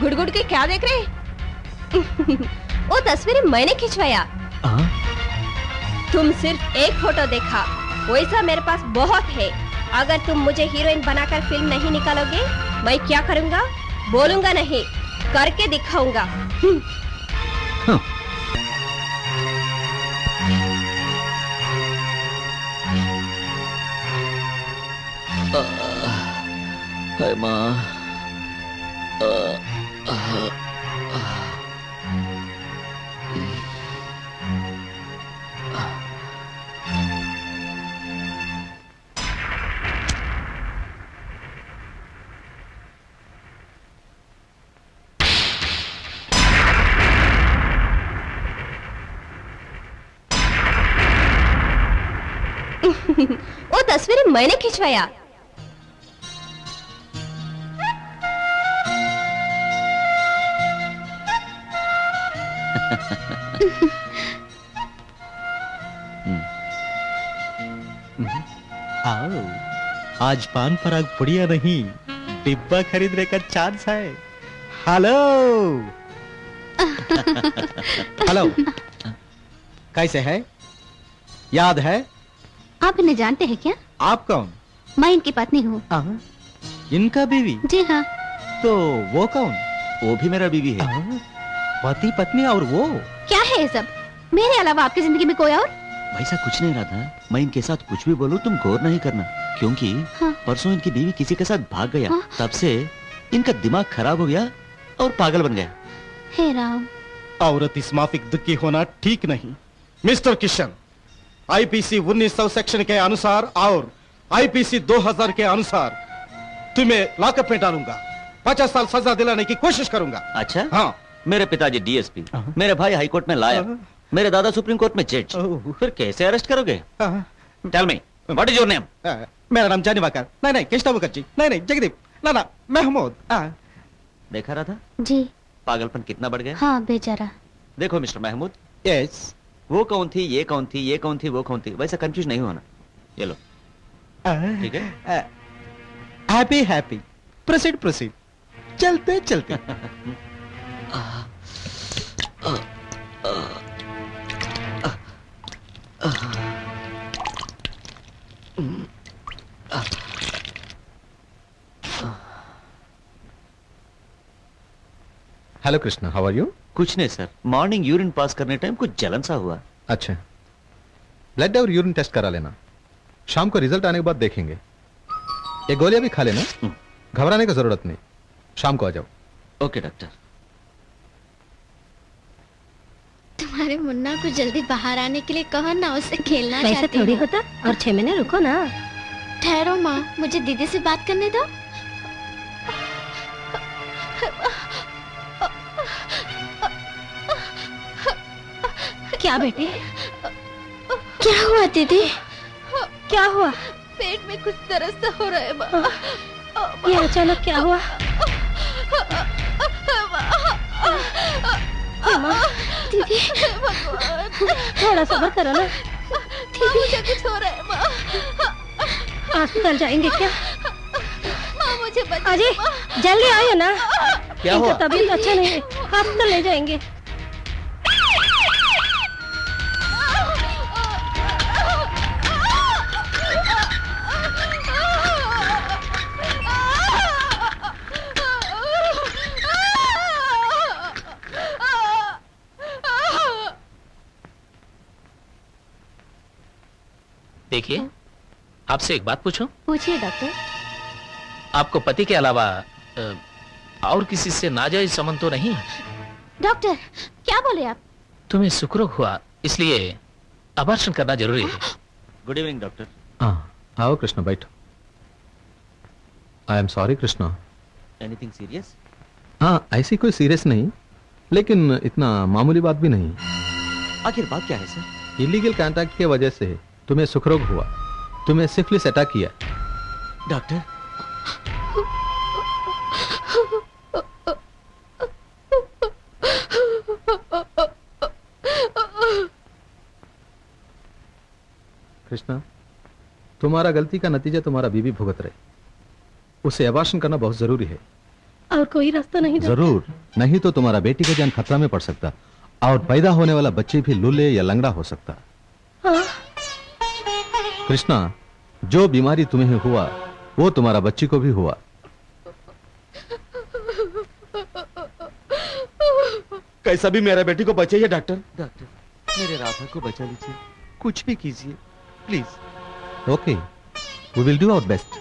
गुड़ के क्या देख रहे? वो तस्वीरें मैंने खिंचवाया। तुम सिर्फ एक फोटो देखा, वैसा मेरे पास बहुत है। अगर तुम मुझे हीरोइन बनाकर फिल्म नहीं निकालोगे, मैं क्या करूंगा? बोलूंगा नहीं, करके दिखाऊंगा। हाय माँ, वो तस्वीरें मैंने खिंचवाया। आओ, आज पान पराग पुड़िया नहीं, डिब्बा खरीदने का चांस है। हेलो हेलो, कैसे है? याद है? आप इन्हें जानते हैं क्या? आप कौन? मैं इनकी पत्नी हूँ। इनका बीवी? जी हाँ। तो वो कौन? वो भी मेरा बीवी है। पति पत्नी और वो क्या है ये सब? मेरे अलावा आपकी जिंदगी में कोई और? वैसा कुछ नहीं राधा, मैं इनके साथ कुछ भी बोलूं तुम गौर नहीं करना, क्योंकि परसों इनकी बीवी किसी के साथ भाग गया। तब से इनका दिमाग खराब हो गया और पागल बन गया। हे राम, औरत इस माफिक दुखी होना ठीक नहीं। मिस्टर किशन, आईपीसी 1900 सेक्शन के अनुसार और आईपीसी 2000 के अनुसार तुम्हें लॉकअप में डालूंगा, 50 साल सजा दिलाने की कोशिश करूंगा। अच्छा? हाँ। मेरे पिताजी डीएसपी, मेरे भाई हाई कोर्ट में लायर, मेरे दादा सुप्रीम कोर्ट में जज, फिर कैसे अरेस्ट करोगे? Tell me, what is your name? मेरा नाम जानी वाकर। नहीं कृष्णा मुखर्जी। नहीं जगदीप। ना महमूद। देखा रहा था जी। पागलपन कितना बढ़ गया। हाँ बेचारा। देखो मिस्टर महमूद, यस, वो कौन थी, ये कौन थी, ये कौन थी, वो कौन थी, वैसा कंफ्यूज नहीं होना। ये लो, ठीक है। हैप्पी हैप्पी, प्रोसीड प्रोसीड, चलते चलते। Hello Krishna, how are you? कुछ नहीं सर, मॉर्निंग यूरिन पास करने टाइम कुछ जलन सा हुआ। अच्छा, ब्लड और यूरिन टेस्ट करा लेना, शाम को रिजल्ट आने के बाद देखेंगे। ये गोलियां भी खा लेना, घबराने की जरूरत नहीं, शाम को आ जाओ। Okay doctor. तुम्हारे मुन्ना को जल्दी बाहर आने के लिए कहो ना, उससे खेलना वैसे चाहती थोड़ी हूँ। होता, और 6 महीने रुको ना। ठहरो माँ, मुझे दीदी से बात करने दो। क्या बेटे, क्या हुआ दीदी? क्या हुआ? पेट में कुछ दर्द सा हो रहा है माँ। ये अचानक क्या हुआ? दीदी थोड़ा सब्र करो ना। दीदी मुझे कुछ हो रहा है माँ। अस्पताल जाएंगे क्या? माँ मुझे बचा। अजय जल्दी आइए ना। क्या हुआ? इनका तबीयत अच्छा नहीं है, अस्पताल ले जाएंगे। देखिए, आपसे एक बात पूछूं? पूछिए डॉक्टर। आपको पति के अलावा और किसी से नाजायज संबंध तो नहीं है? डॉक्टर क्या बोले आप? तुम्हें सुखरोग हुआ, इसलिए अबॉर्शन करना जरूरी है। Good evening doctor. हाँ, आओ कृष्णा, बैठो। I am sorry Krishna. Anything serious? हाँ, ऐसी कोई सीरियस नहीं, लेकिन इतना मामूली बात भी नहीं। आखिर बात क्या है सर? इलीगल कॉन्टैक्ट की वजह से तुम्हें सुखरोग हुआ, तुम्हें सिफिलिस अटैक किया। डॉक्टर, कृष्णा, तुम्हारा गलती का नतीजा तुम्हारा बीवी भुगत रहे, उसे अबॉर्शन करना बहुत जरूरी है। और कोई रास्ता नहीं? जरूर, नहीं तो तुम्हारा बेटी का जान खतरा में पड़ सकता और पैदा होने वाला बच्चे भी लूले या लंगड़ा हो सकता। हाँ? कृष्णा, जो बीमारी तुम्हें हुआ वो तुम्हारा बच्ची को भी हुआ। कैसा भी मेरा बेटी को बचाइए डॉक्टर। डॉक्टर मेरे राधा को बचा लीजिए, कुछ भी कीजिए please. Okay, we will do our best.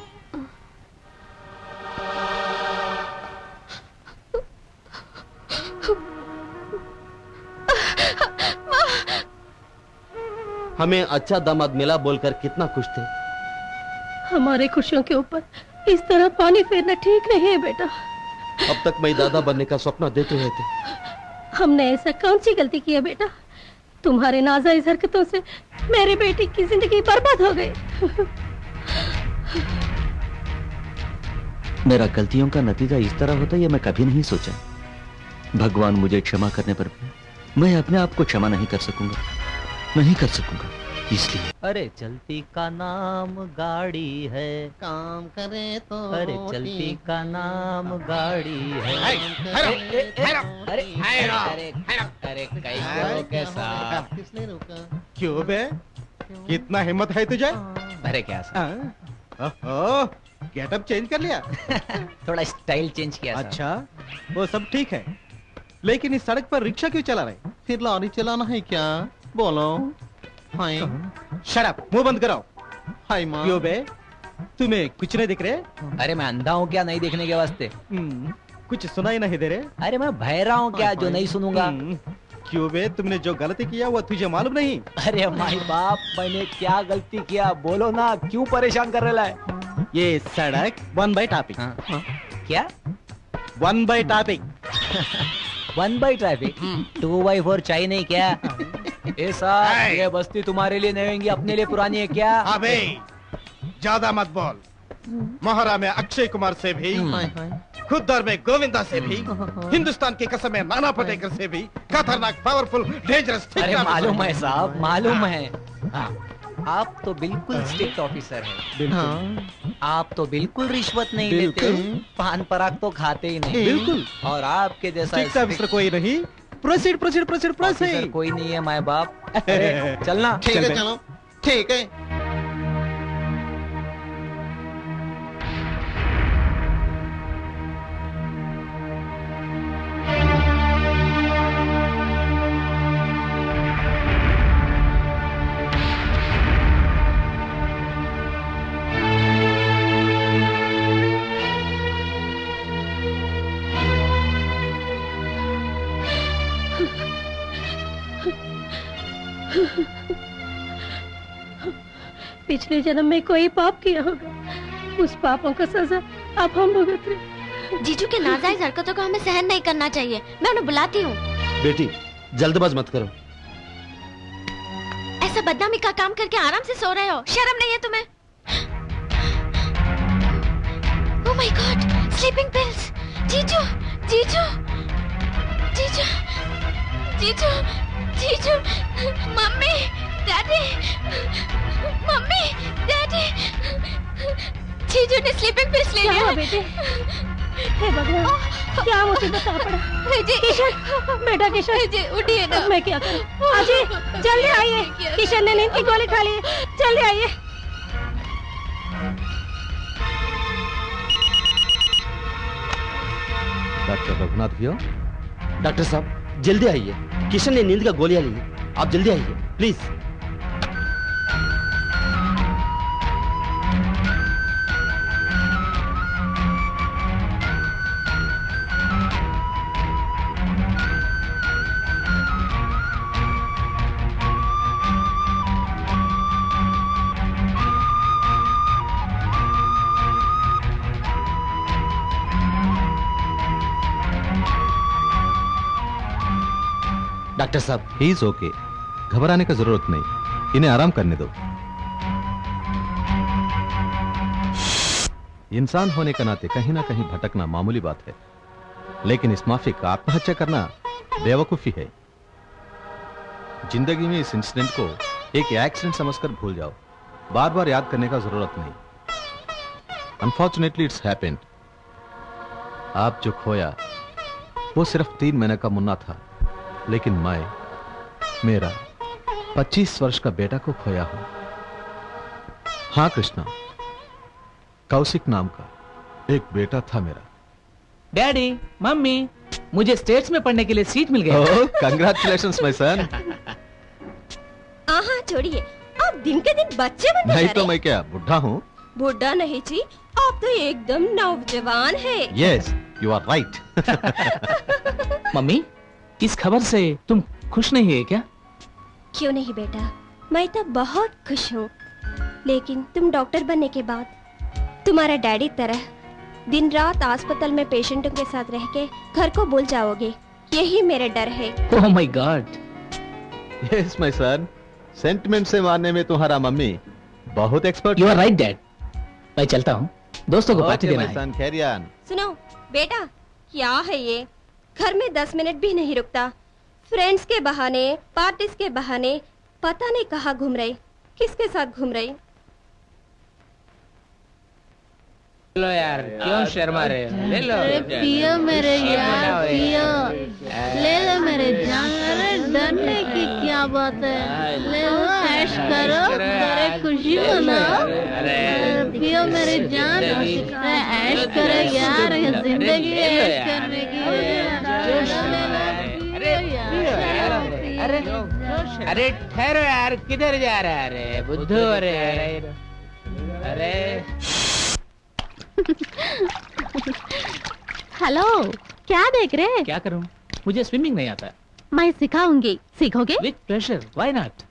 हमें अच्छा दामाद मिला बोलकर कितना खुश थे। हमारे खुशियों के ऊपर इस तरह पानी फेरना ठीक नहीं है बेटा। अब तक मैं दादा बनने का सपना देते हुए थे। हमने ऐसा कौन सी गलती की है बेटा? तुम्हारे नाजायज हरकतों से मेरी बेटी की जिंदगी बर्बाद हो गई। मेरा गलतियों का नतीजा इस तरह होता ये मैं कभी नहीं सोचा। भगवान मुझे क्षमा करने पर भी मैं अपने आप को क्षमा नहीं कर सकूंगा, नहीं कर सकूंगा, इसलिए। अरे चलती का नाम गाड़ी है, काम करे तो अरे चलती का नाम गाड़ी है। अरे कैसा? किसने रोका? क्यों बे, कितना हिम्मत है तुझे? अरे क्या गेटअप चेंज कर लिया? थोड़ा स्टाइल चेंज किया। अच्छा, वो सब ठीक है, लेकिन इस सड़क पर रिक्शा क्यों चला रहे? फिर लॉरी चलाना है क्या? बोलो। हाय, शट अप, मुंह बंद कराओ। हाय माँ। क्यों बे, तुम्हें कुछ नहीं दिख रहे? अरे मैं अंधा हूँ क्या नहीं देखने के वास्ते? कुछ सुनाई नहीं दे रहे? अरे मैं बहरा हूँ क्या जो नहीं सुनूंगा? क्यों बे, तुमने जो गलती किया वो तुझे मालूम नहीं? अरे माई बाप, मैंने क्या गलती किया बोलो ना, क्यों परेशान कर रहा है? ये सड़क 1 बाय टॉपिक। क्या 1 by topic? 1 by traffic, 2 by 4 चाहिए नहीं क्या? ऐसा ये बस्ती तुम्हारे लिए नहीं होंगी, अपने लिए पुरानी है क्या? अबे ज्यादा मत बोल। मोहरा में अक्षय कुमार से भी खुद्दार में गोविंदा से भी, हिंदुस्तान की कसम है नाना पाटेकर से भी खतरनाक, पावरफुल, डेंजरस। अरे मालूम है साहब, मालूम है। हाँ, आप तो बिल्कुल स्ट्रिक्ट ऑफिसर हैं। हाँ, आप तो बिल्कुल रिश्वत नहीं लेते, पान पराग तो खाते ही नहीं। बिल्कुल। और आपके जैसा स्ट्रिक्ट ऑफिसर कोई नहीं। Proceed proceed proceed proceed. कोई नहीं है माय बाप। चलना। ठीक है, चलो। ठीक है। पिछले जन्म में कोई पाप किया होगा, उस पापों का सजा अब हम भुगत रहे। जीजू के नाजायज हरकतों को हमें सहन नहीं करना चाहिए। मैं उन्हें बुलाती हूँ। बेटी जल्दबाज मत करो। ऐसा बदनामी का काम करके आराम से सो रहे हो, शर्म नहीं है तुम्हें? ओह माय गॉड, स्लीपिंग पिल्स। जीजू जीजू जीजू जीजू जीजू, मम्मी, डैडी, मम्मी, डैडी, जीजू ने स्लीपिंग पिल्स ले लिया। बेटे, हे भगवान, क्या मुसीबत आ पड़ा। किशन, बेटा किशन, उठिए ना। मैं क्या करूं? अजी, जल्दी आइए। किशन ने नींद की गोली खा ली है, जल्दी आइए। डॉक्टर रघुनाथ भैया। डॉक्टर साहब जल्दी आइए, किशन ने नींद का गोलियां ली है, आप जल्दी आइए प्लीज। डॉक्टर साहब ही इज ओके, घबराने की जरूरत नहीं, इन्हें आराम करने दो। इंसान होने के नाते कहीं ना कहीं भटकना मामूली बात है, लेकिन इस माफिक का आत्महत्या करना बेवकूफी है। जिंदगी में इस इंसिडेंट को एक एक्सीडेंट समझकर भूल जाओ, बार बार याद करने का जरूरत नहीं। Unfortunately it's happened. आप जो खोया वो सिर्फ 3 महीने का मुन्ना था, लेकिन मैं मेरा 25 वर्ष का बेटा को खोया हूं। हाँ कृष्णा, कौशिक नाम का एक बेटा था मेरा। डैडी, मम्मी, मुझे स्टेट्स में पढ़ने के लिए सीट मिल गई। ओह, कंग्रेचुलेशंस माय सन। आहा छोड़िए, आप दिन के दिन बच्चे बनते जा नहीं रहे तो हैं। मैं क्या बुढ़ा हूँ? बुढ़ा नहीं जी, आप तो एकदम नौजवान है। Yes, you are right. Mummy, इस खबर से तुम खुश नहीं है क्या? क्यों नहीं बेटा, मैं तो बहुत खुश हूँ। लेकिन तुम डॉक्टर बनने के बाद तुम्हारा डैडी तरह दिन रात अस्पताल में पेशेंटों के साथ रह के घर को भूल जाओगे, यही मेरा डर है। Oh my god. Yes my son, sentiment से मारने में तुम्हारा मम्मी बहुत expert. You are right dad. मैं चलता हूँ, दोस्तों को पार्टी देना है। Son, carry on. सुनो बेटा, क्या है ये, घर में 10 मिनट भी नहीं रुकता। फ्रेंड्स के बहाने, पार्टीज के बहाने पता नहीं कहाँ घूम रहे, किसके साथ घूम रहे। लो यार, क्यों शर्मा रहे हो? ले लो। अरे पियो मेरे यार, पियो। ले लो मेरे जान, अरे डरने की क्या बात है, ले लो, ऐश करो, अरे खुशी मनाओ। पियो मेरे जान, ऐश करो यार, ये जिंदगी है ऐश करने की। अरे ठहरो यार, किधर जा रहा है? अरे बुद्धू, अरे अरे हेलो, क्या देख रहे हैं? क्या करूं? मुझे स्विमिंग नहीं आता। मैं सिखाऊंगी, सीखोगे? With pleasure, why not?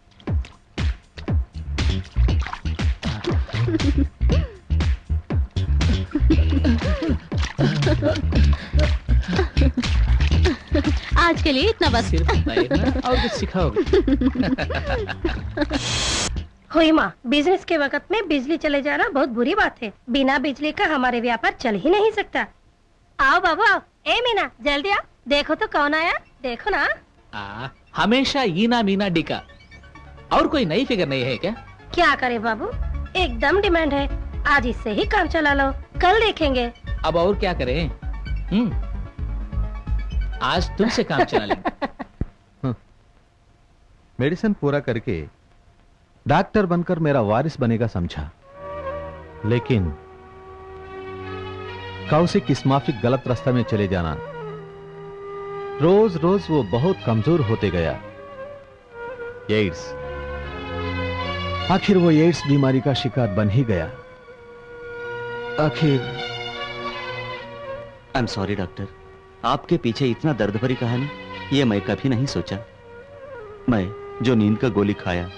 आज के लिए इतना बस। सिर्फ तैरना और कुछ सिखाओगे? हुई माँ, बिजनेस के वक्त में बिजली चले जाना बहुत बुरी बात है। बिना बिजली का हमारे व्यापार चल ही नहीं सकता। आओ बाबू आओ। ए मीना जल्दी आओ, देखो तो कौन आया, देखो ना। हमेशा ईना मीना डिका। और कोई नई फिगर नहीं है क्या? क्या करे बाबू, एकदम डिमांड है। आज इससे ही काम चला लो, कल देखेंगे। अब और क्या करें? आज तुमसे काम चला लेंगे। मेडिसिन पूरा करके डॉक्टर बनकर मेरा वारिस बनेगा समझा, लेकिन कौशिक इस माफिक गलत रास्ता में चले जाना, रोज रोज वो बहुत कमजोर होते गया। एड्स, आखिर वो एड्स बीमारी का शिकार बन ही गया। आखिर आई एम सॉरी डॉक्टर, आपके पीछे इतना दर्द भरी कहानी ये मैं कभी नहीं सोचा। मैं जो नींद का गोली खाया,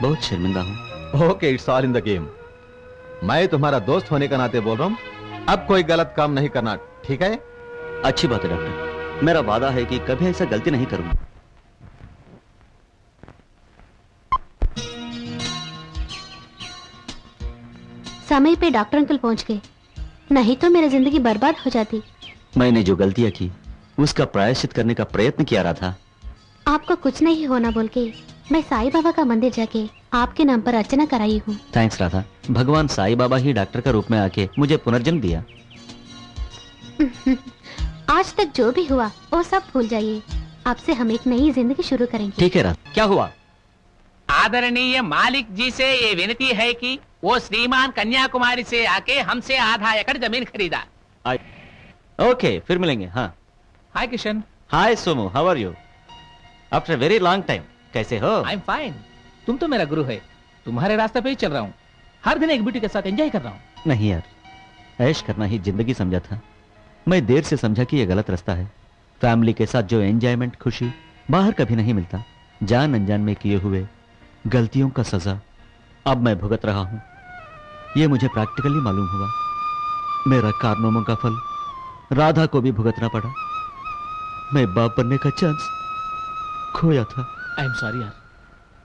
बहुत शर्मिंदा हूं। Okay, it's all in the game. मैं तुम्हारा दोस्त होने का नाते बोल रहा हूं, अब कोई गलत काम नहीं करना, ठीक है? अच्छी बात है डॉक्टर, मेरा वादा है कि कभी ऐसा गलती नहीं करूंगा। समय पे डॉक्टर अंकल पहुंच गए, नहीं तो मेरी जिंदगी बर्बाद हो जाती। मैंने जो गलतियां की उसका प्रायश्चित करने का प्रयत्न किया रहा था। आपको कुछ नहीं होना बोल के मैं साईं बाबा का मंदिर जाके आपके नाम पर अर्चना कराई हूँ। थैंक्स राधा, भगवान साईं बाबा ही डॉक्टर का रूप में आके मुझे पुनर्जन्म दिया। आज तक जो भी हुआ वो सब भूल जाइए, आपसे हम एक नई जिंदगी शुरू करेंगे। ठीक है राधा। क्या हुआ? आदरणीय मालिक जी से ये विनती है कि वो श्रीमान कन्याकुमारी से आके हमसे आधा एकड़ जमीन खरीदा। ओके, फिर मिलेंगे। हाँ। Hi Kishan. Hi Somu, how are you? After very long time, कैसे हो? I am fine. तुम तो मेरा गुरु है, तुम्हारे रास्ते पे ही चल रहा हूँ। हर दिन एक ब्यूटी के साथ एंजॉय कर रहा हूँ। नहीं यार, ऐश करना ही जिंदगी समझा था। मैं देर से समझा कि यह गलत रास्ता है। फैमिली के साथ जो एंजॉयमेंट, खुशी बाहर कभी नहीं मिलता। जान अनजान में किए हुए गलतियों का सजा अब मैं भुगत रहा हूं। यह मुझे प्रैक्टिकली मालूम हुआ। मेरा कारनामों का फल राधा को भी भुगतना पड़ा। मैं बाप बनने का चांस खोया था। आई एम सॉरी यार,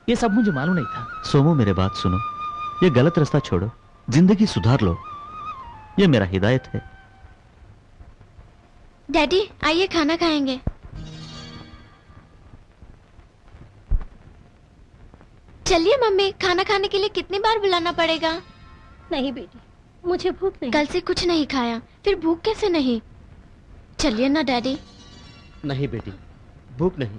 ये सब मुझे मालूम नहीं था। सोमो, मेरे बात सुनो, ये गलत रास्ता छोड़ो, जिंदगी सुधार लो। ये मेरा हिदायत है। डैडी आइए खाना खाएंगे। चलिए मम्मी, खाना खाने के लिए कितनी बार बुलाना पड़ेगा? नहीं बेटी, मुझे भूख नहीं। कल से कुछ नहीं खाया, फिर भूख कैसे नहीं? चलिए ना डैडी। नहीं बेटी, भूख नहीं।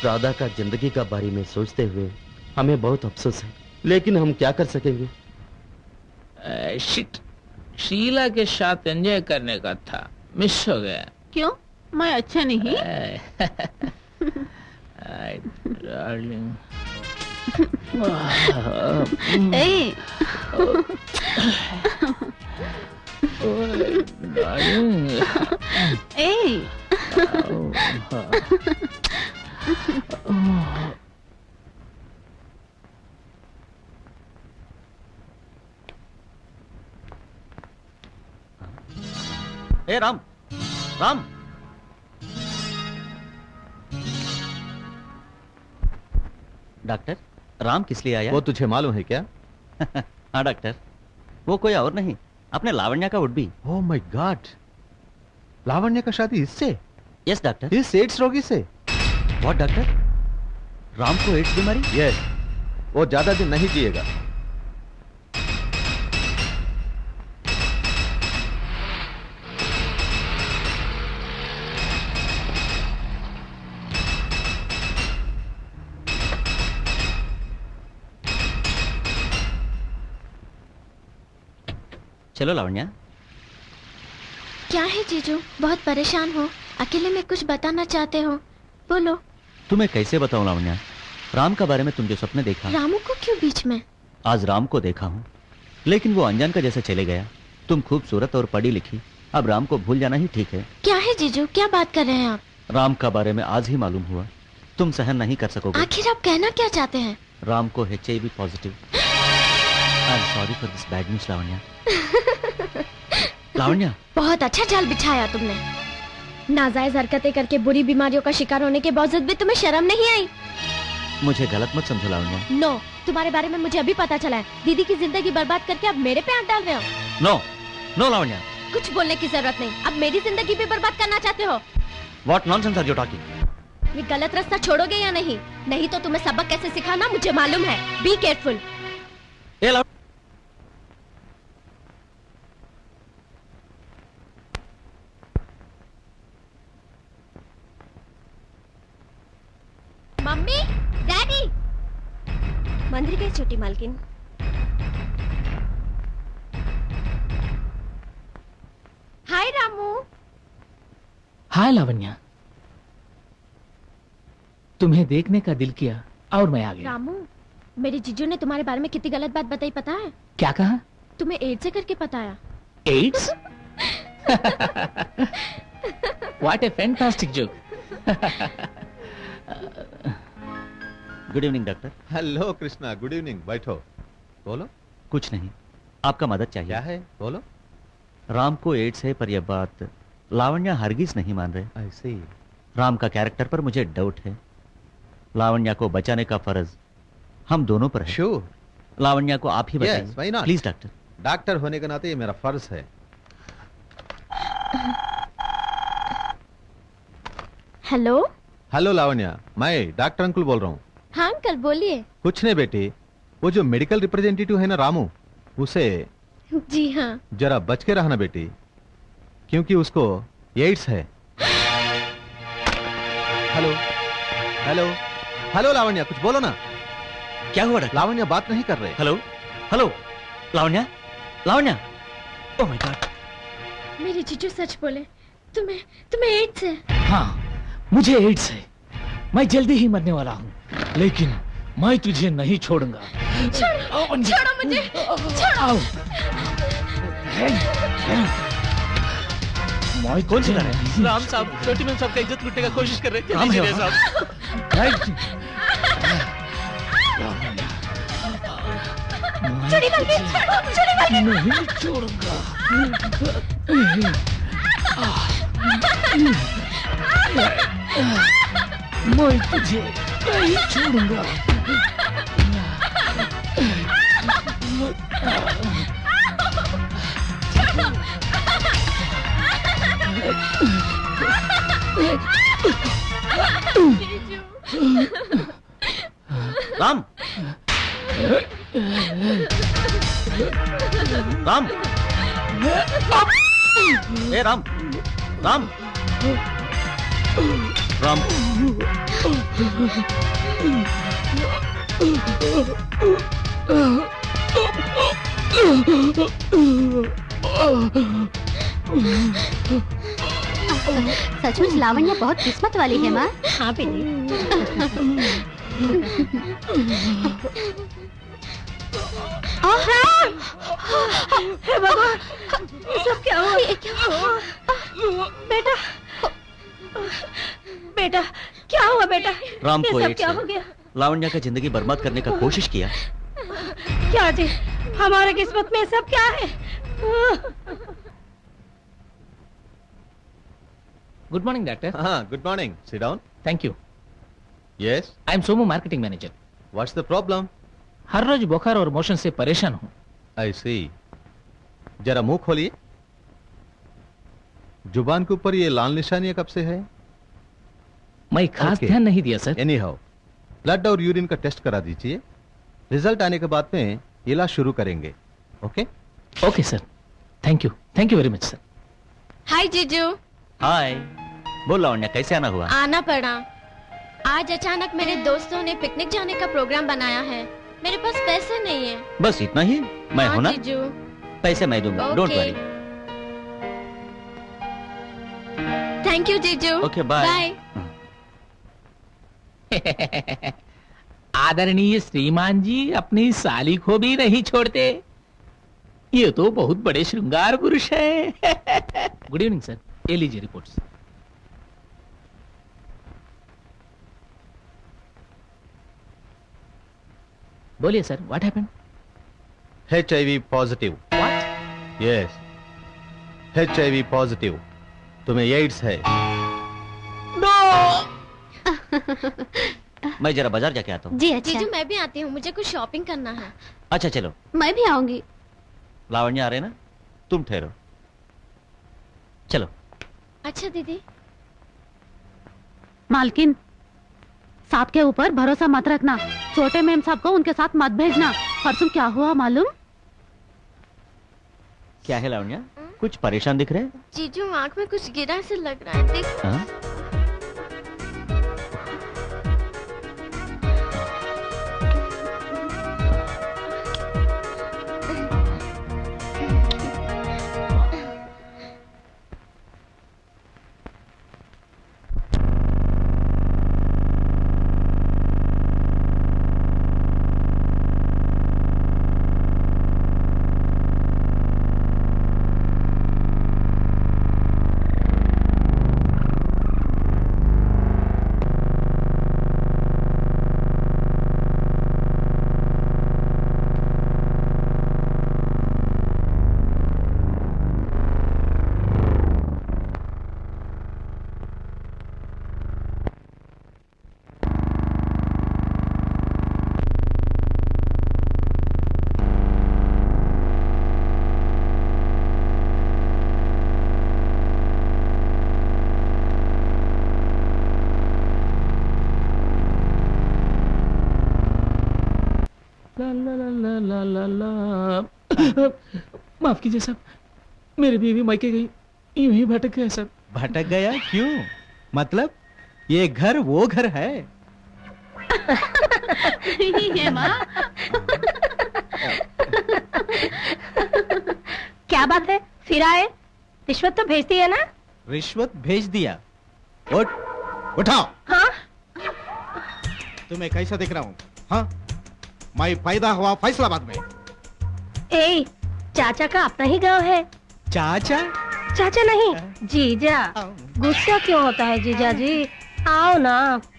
राधा का जिंदगी का बारे में सोचते हुए हमें बहुत अफसोस है, लेकिन हम क्या कर सकेंगे? शिट, शीला के साथ एंजॉय करने का था, मिस हो गया। क्यों, मैं अच्छा नहीं? डार्लिंग। ए राम, राम। डॉक्टर, राम किस लिए आया? वो तुझे मालूम है क्या? हाँ डॉक्टर, वो कोई और नहीं, अपने लावण्या का would-B. Oh my God, Lavanya का शादी इससे? Yes doctor. इस एड्स रोगी से? व्हाट डॉक्टर, राम को एड्स बीमारी? यस, वो ज्यादा दिन नहीं जिएगा। चलो लावण्या। क्या है जीजू, बहुत परेशान हो, अकेले में कुछ बताना चाहते हो, बोलो। तुम्हें कैसे बताऊं लावण्या, राम का बारे में तुम जो सपने देखा। रामू को क्यों बीच में? आज राम को देखा हूं, लेकिन वो अनजान का जैसे चले गया। तुम खूबसूरत और पढ़ी लिखी, अब राम को भूल जाना ही ठीक है। क्या है जीजू, क्या बात कर रहे हैं आप? राम का बारे में आज ही मालूम हुआ, तुम सहन नहीं कर सकोगे। आखिर आप कहना क्या चाहते हैं? राम को HIV positive. I am sorry for this bad news Lavanya. Lavanya, बहुत अच्छा जाल बिछाया तुमने। नाजायज हरकतें करके बुरी बीमारियों का शिकार होने के बावजूद भी तुम्हें शर्म नहीं आई? मुझे गलत मत समझो लावण्या। नो, तुम्हारे बारे में मुझे अभी पता चला है। दीदी की जिंदगी बर्बाद करके अब मेरे पे हाथ डाल रहे हो। No, no Lavanya. कुछ बोलने की जरूरत नहीं। अब मेरी जिंदगी भी बर्बाद करना चाहते हो? What nonsense are you talking? ये गलत रास्ता छोड़ोगे या नहीं? नहीं तो तुम्हें सबक कैसे सिखाना मुझे मालूम है। Be careful. Mummy, daddy. मंदिर गई छोटी मालकिन। हाय रामू। हाय लावण्या, तुम्हें देखने का दिल किया और मैं आ गया। रामू, मेरे जीजू ने तुम्हारे बारे में कितनी गलत बात बताई पता है? क्या कहा? तुम्हें एड्स से करके पताया। AIDS? What a fantastic joke. Good evening doctor. Hello Krishna, good evening. बैठो। बोलो। कुछ नहीं, आपका मदद चाहिए। क्या है? बोलो। राम को एड्स है, पर यह बात लावण्या हरगिज नहीं मान रहे। ऐसे ही। राम का कैरेक्टर पर मुझे डाउट है। लावण्या को बचाने का फर्ज हम दोनों पर है। श्योर। लावण्या को आप ही Yes, why बताइए not? Please doctor. डॉक्टर होने के नाते ये मेरा फर्ज है। हेलो। हेलो लावण्या, मैं डॉक्टर अंकुल बोल रहा हूँ। हाँ अंकल बोलिए। कुछ नहीं बेटी, वो जो मेडिकल रिप्रेजेंटेटिव है ना रामू, उसे जी हाँ। जरा बच के रहना बेटी, क्योंकि उसको एड्स है। हेलो हेलो हेलो लावण्या, कुछ बोलो ना। क्या हुआ डॉक्टर? लावण्या बात नहीं कर रहे। Hello hello Lavanya, Lavanya. Oh my God. मेरे जीजू सच बोले, तुम्हें एड्स है। हाँ, मुझे एड्स है। मैं जल्दी ही मरने वाला हूँ, लेकिन मैं तुझे नहीं छोड़ूंगा। छोड़ो मुझे, छोड़ो। मैं कौन सी राम साहब छोटी मैम साहब का इज्जत लूटने का कोशिश कर रहे थे। राम है जल्दी साहब। छोड़ी मालकिन, छोड़ी मालकिन। नहीं छोड़ूंगा। मैं तुझे नहीं छोड़ूंगा। राम, राम, ए राम, राम, राम। सचमुच लावण्या बहुत किस्मत वाली है माँ। हाँ बेटी। हे भगवान, ये सब क्या हुआ? बेटा, बेटा क्या हुआ बेटा? राम को ये सब एड्स क्या है। हो गया? लावण्या का जिंदगी बर्बाद करने का कोशिश किया। क्या जी, हमारे किस्मत में सब क्या है? Good morning doctor. हाँ, good morning. Sit down. Thank you. Yes, I am Somu, marketing manager. What's the problem? हर रोज बुखार और मोशन से परेशान हूँ। आई सी। जरा मुंह खोलिए। जुबान के ऊपर ये लाल निशानियां कब से है? मैं खास ध्यान नहीं दिया सर। एनी हाउ, ब्लड और यूरिन का टेस्ट करा दीजिए। रिजल्ट आने के बाद में इलाज शुरू करेंगे। Okay okay sir, thank you very much sir. Hi जीजू। हाय। बोल लावण्या, कैसे आना हुआ? आना पड़ा। आज अचानक मेरे दोस्तों ने पिकनिक जाने का प्रोग्राम बनाया है। मेरे पास पैसे नहीं है। बस इतना ही? मैं हूं ना, जीजू। पैसे मैं दूंगा, डोंट वरी। थैंक यू जीजू। Okay bye. आदरणीय श्रीमान जी अपनी साली को भी नहीं छोड़ते। ये तो बहुत बड़े श्रृंगार पुरुष है। गुड इवनिंग सर, ये लीजिए रिपोर्ट्स। बोलिए sir, what happened? HIV positive. What? Yes, HIV positive. तुम्हें एड्स है। मैं जरा बाजार जाके आता हूँ। जी अच्छा। जीजू मैं भी आती हूँ, मुझे कुछ शॉपिंग करना है। अच्छा चलो। मैं भी आऊंगी। लावण्या आ रहे ना, तुम ठहरो। चलो। अच्छा दीदी। मालकिन, साहब के ऊपर भरोसा मत रखना। छोटे मेम साहब को उनके साथ मत भेजना। परसों क्या हुआ मालूम? क्या है लावण्या, कुछ परेशान दिख रहे? जीजू आंख में कुछ गिरा से लग रहा है, देख। हाँ? ला ला ला ला ला ला। माफ कीजिए साहब, मेरी बीवी मायके गई, यूं ही भटक गया साहब। भटक गया क्यों? मतलब ये घर वो घर है? ये माँ। क्या बात है, फिर आए? रिश्वत तो भेजती है ना? रिश्वत भेज दिया। उठ, उठाओ। हाँ? तुम्हें कैसा दिख रहा हूँ? हाँ, मैं पैदा हुआ फैसलाबाद में। ए, चाचा का अपना ही गांव है। चाचा? चाचा नहीं, जीजा। गुस्सा क्यों होता है जीजा जी? आओ ना,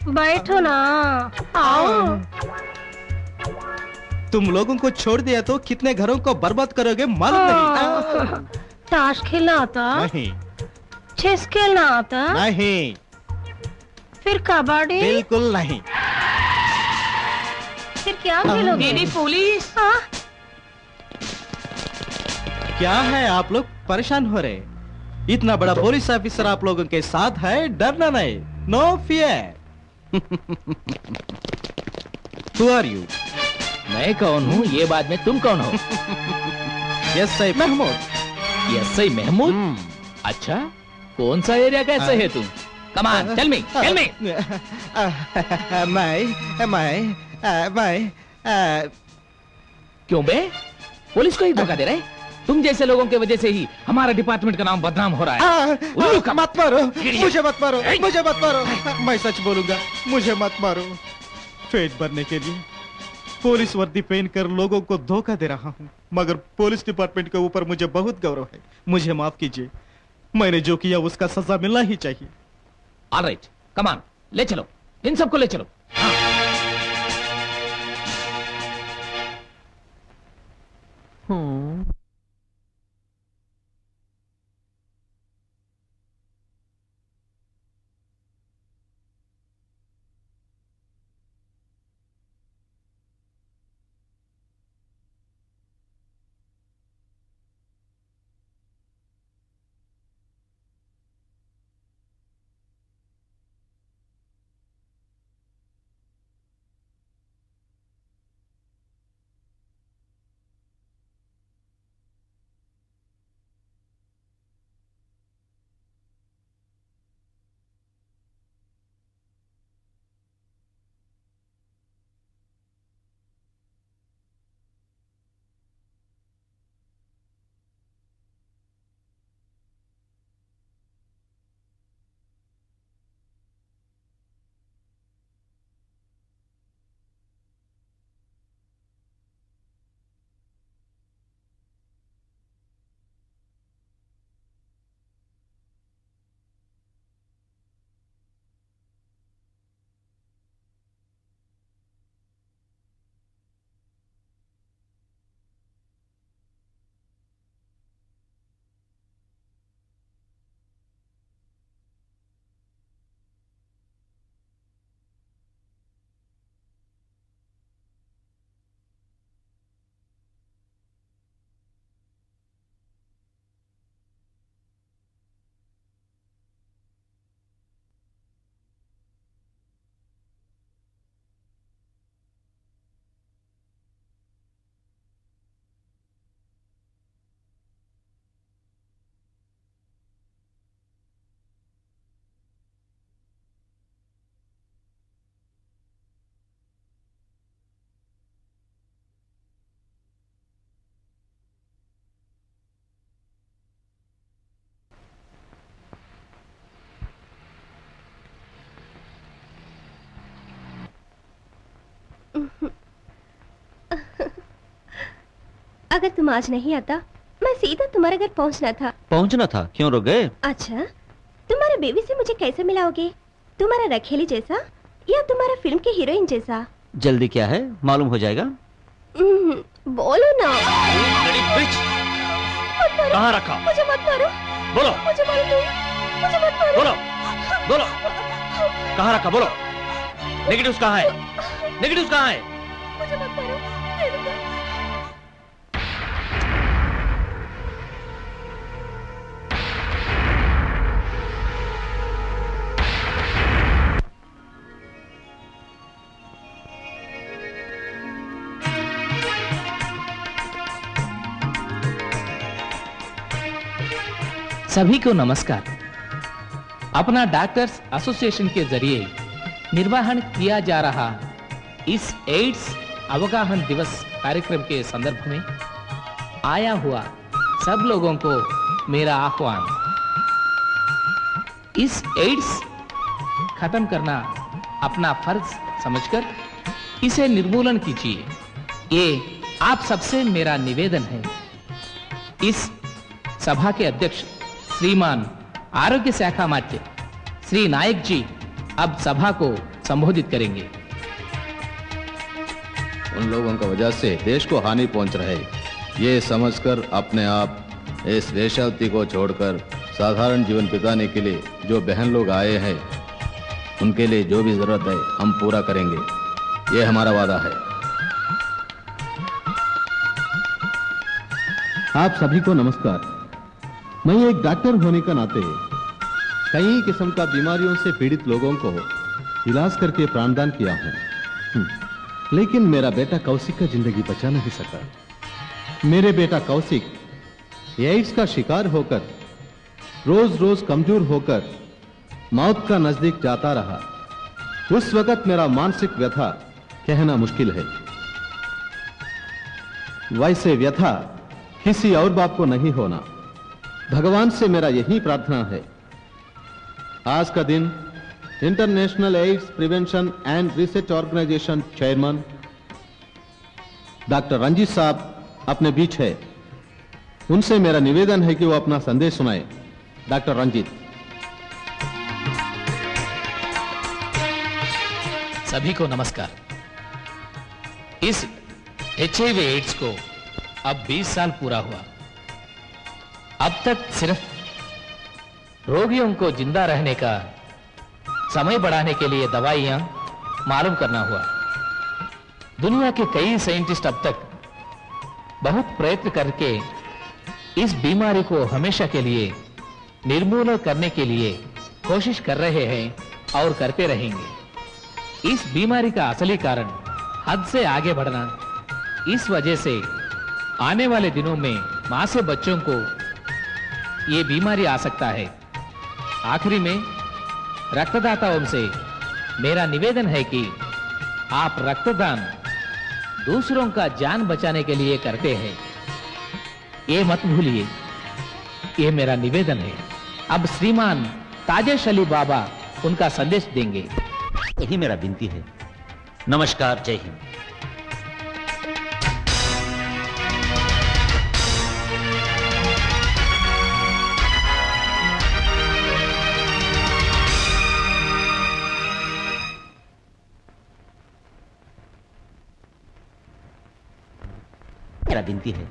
बैठो ना, आओ। तुम लोगों को छोड़ दिया तो कितने घरों को बर्बाद करोगे मालूम नहीं? ताश खेलना आता? नहीं। चेस खेलना आता? नहीं। फिर कबड्डी? बिल्कुल नहीं। फिर क्या खेलोगे? दीदी पुलिस। क्या है, आप लोग परेशान हो रहे? इतना बड़ा पुलिस ऑफिसर आप लोगों के साथ है, डरना नहीं। No fear. Who are you? मैं कौन हूँ ये बाद में, तुम कौन हो? यस सही महमूद। यस सही महमूद। अच्छा, कौन सा एरिया कैसे है तुम? कमान, टेल मी, टेल मी। मैं क्यों बे? पुलिस को ही धोखा दे रहे? तुम जैसे लोगों की वजह से ही हमारा डिपार्टमेंट का नाम बदनाम हो रहा है। मत मारो, मुझे मत मारो, मुझे मत मारो। मैं सच बोलूंगा, मुझे मत मारो। पेट भरने के लिए पुलिस वर्दी पहनकर लोगों को धोखा दे रहा हूँ, मगर पुलिस डिपार्टमेंट के ऊपर मुझे बहुत गौरव है। मुझे माफ कीजिए, मैंने जो किया उसका सजा मिलना ही चाहिए। ऑलराइट, कमान, ले चलो, इन सबको ले चलो। अगर तुम आज नहीं आता मैं सीधा तुम्हारे घर पहुंचना था। पहुंचना था? क्यों रुक गए? अच्छा, तुम्हारे बेबी से मुझे कैसे मिलाओगे? तुम्हारा रखेली जैसा या तुम्हारा फिल्म के हीरोइन जैसा? जल्दी क्या है, मालूम हो जाएगा। बोलो ना। कहाँ रखा? मुझे मत मारो। बोलो। मुझे मारो तुम। मुझे मत मारो। बोलो। बोलो। कहाँ रखा? बोलो। नेगेटिव्स कहाँ है? नेगेटिव्स कहाँ है? मुझे मत मारो। सभी को नमस्कार। अपना डॉक्टर्स एसोसिएशन के जरिए निर्वहन किया जा रहा इस एड्स अवगाहन दिवस कार्यक्रम के संदर्भ में आया हुआ सब लोगों को मेरा आह्वान। इस एड्स खत्म करना अपना फर्ज समझकर इसे निर्मूलन कीजिए, ये आप सबसे मेरा निवेदन है। इस सभा के अध्यक्ष श्रीमान आरोग्य शाखा मात्य श्री नायक जी अब सभा को संबोधित करेंगे। उन लोगों का वजह से देश को हानि पहुंच रहे, ये समझकर अपने आप इस वेश्यावृत्ति को छोड़कर साधारण जीवन बिताने के लिए जो बहन लोग आए हैं उनके लिए जो भी जरूरत है हम पूरा करेंगे, ये हमारा वादा है। आप सभी को नमस्कार। मैं एक डॉक्टर होने का नाते कई किस्म का बीमारियों से पीड़ित लोगों को इलाज करके प्राणदान किया हूं, लेकिन मेरा बेटा कौशिक का जिंदगी बचा नहीं सका। मेरे बेटा कौशिक एड्स का शिकार होकर रोज रोज कमजोर होकर मौत का नजदीक जाता रहा। उस वक्त मेरा मानसिक व्यथा कहना मुश्किल है। वैसे व्यथा किसी और बाप को नहीं होना। भगवान से मेरा यही प्रार्थना है। आज का दिन international AIDS prevention and research organisation chairman doctor Ranjit साहब अपने बीच है। उनसे मेरा निवेदन है कि वो अपना संदेश सुनाए। डॉक्टर रंजीत। सभी को नमस्कार। इस HIV एड्स को अब 20 साल पूरा हुआ। अब तक सिर्फ रोगियों को जिंदा रहने का समय बढ़ाने के लिए दवाइयां मालूम करना हुआ। दुनिया के कई साइंटिस्ट अब तक बहुत प्रयत्न करके इस बीमारी को हमेशा के लिए निर्मूलन करने के लिए कोशिश कर रहे हैं और करते रहेंगे। इस बीमारी का असली कारण हद से आगे बढ़ना। इस वजह से आने वाले दिनों में मां से बच्चों को ये बीमारी आ सकता है। आखिरी में रक्तदाताओं से मेरा निवेदन है कि आप रक्तदान दूसरों का जान बचाने के लिए करते हैं, ये मत भूलिए। ये मेरा निवेदन है। अब श्रीमान ताजेश अली बाबा उनका संदेश देंगे। यही मेरा विनती है। नमस्कार, जय हिंद। मेरा विनती है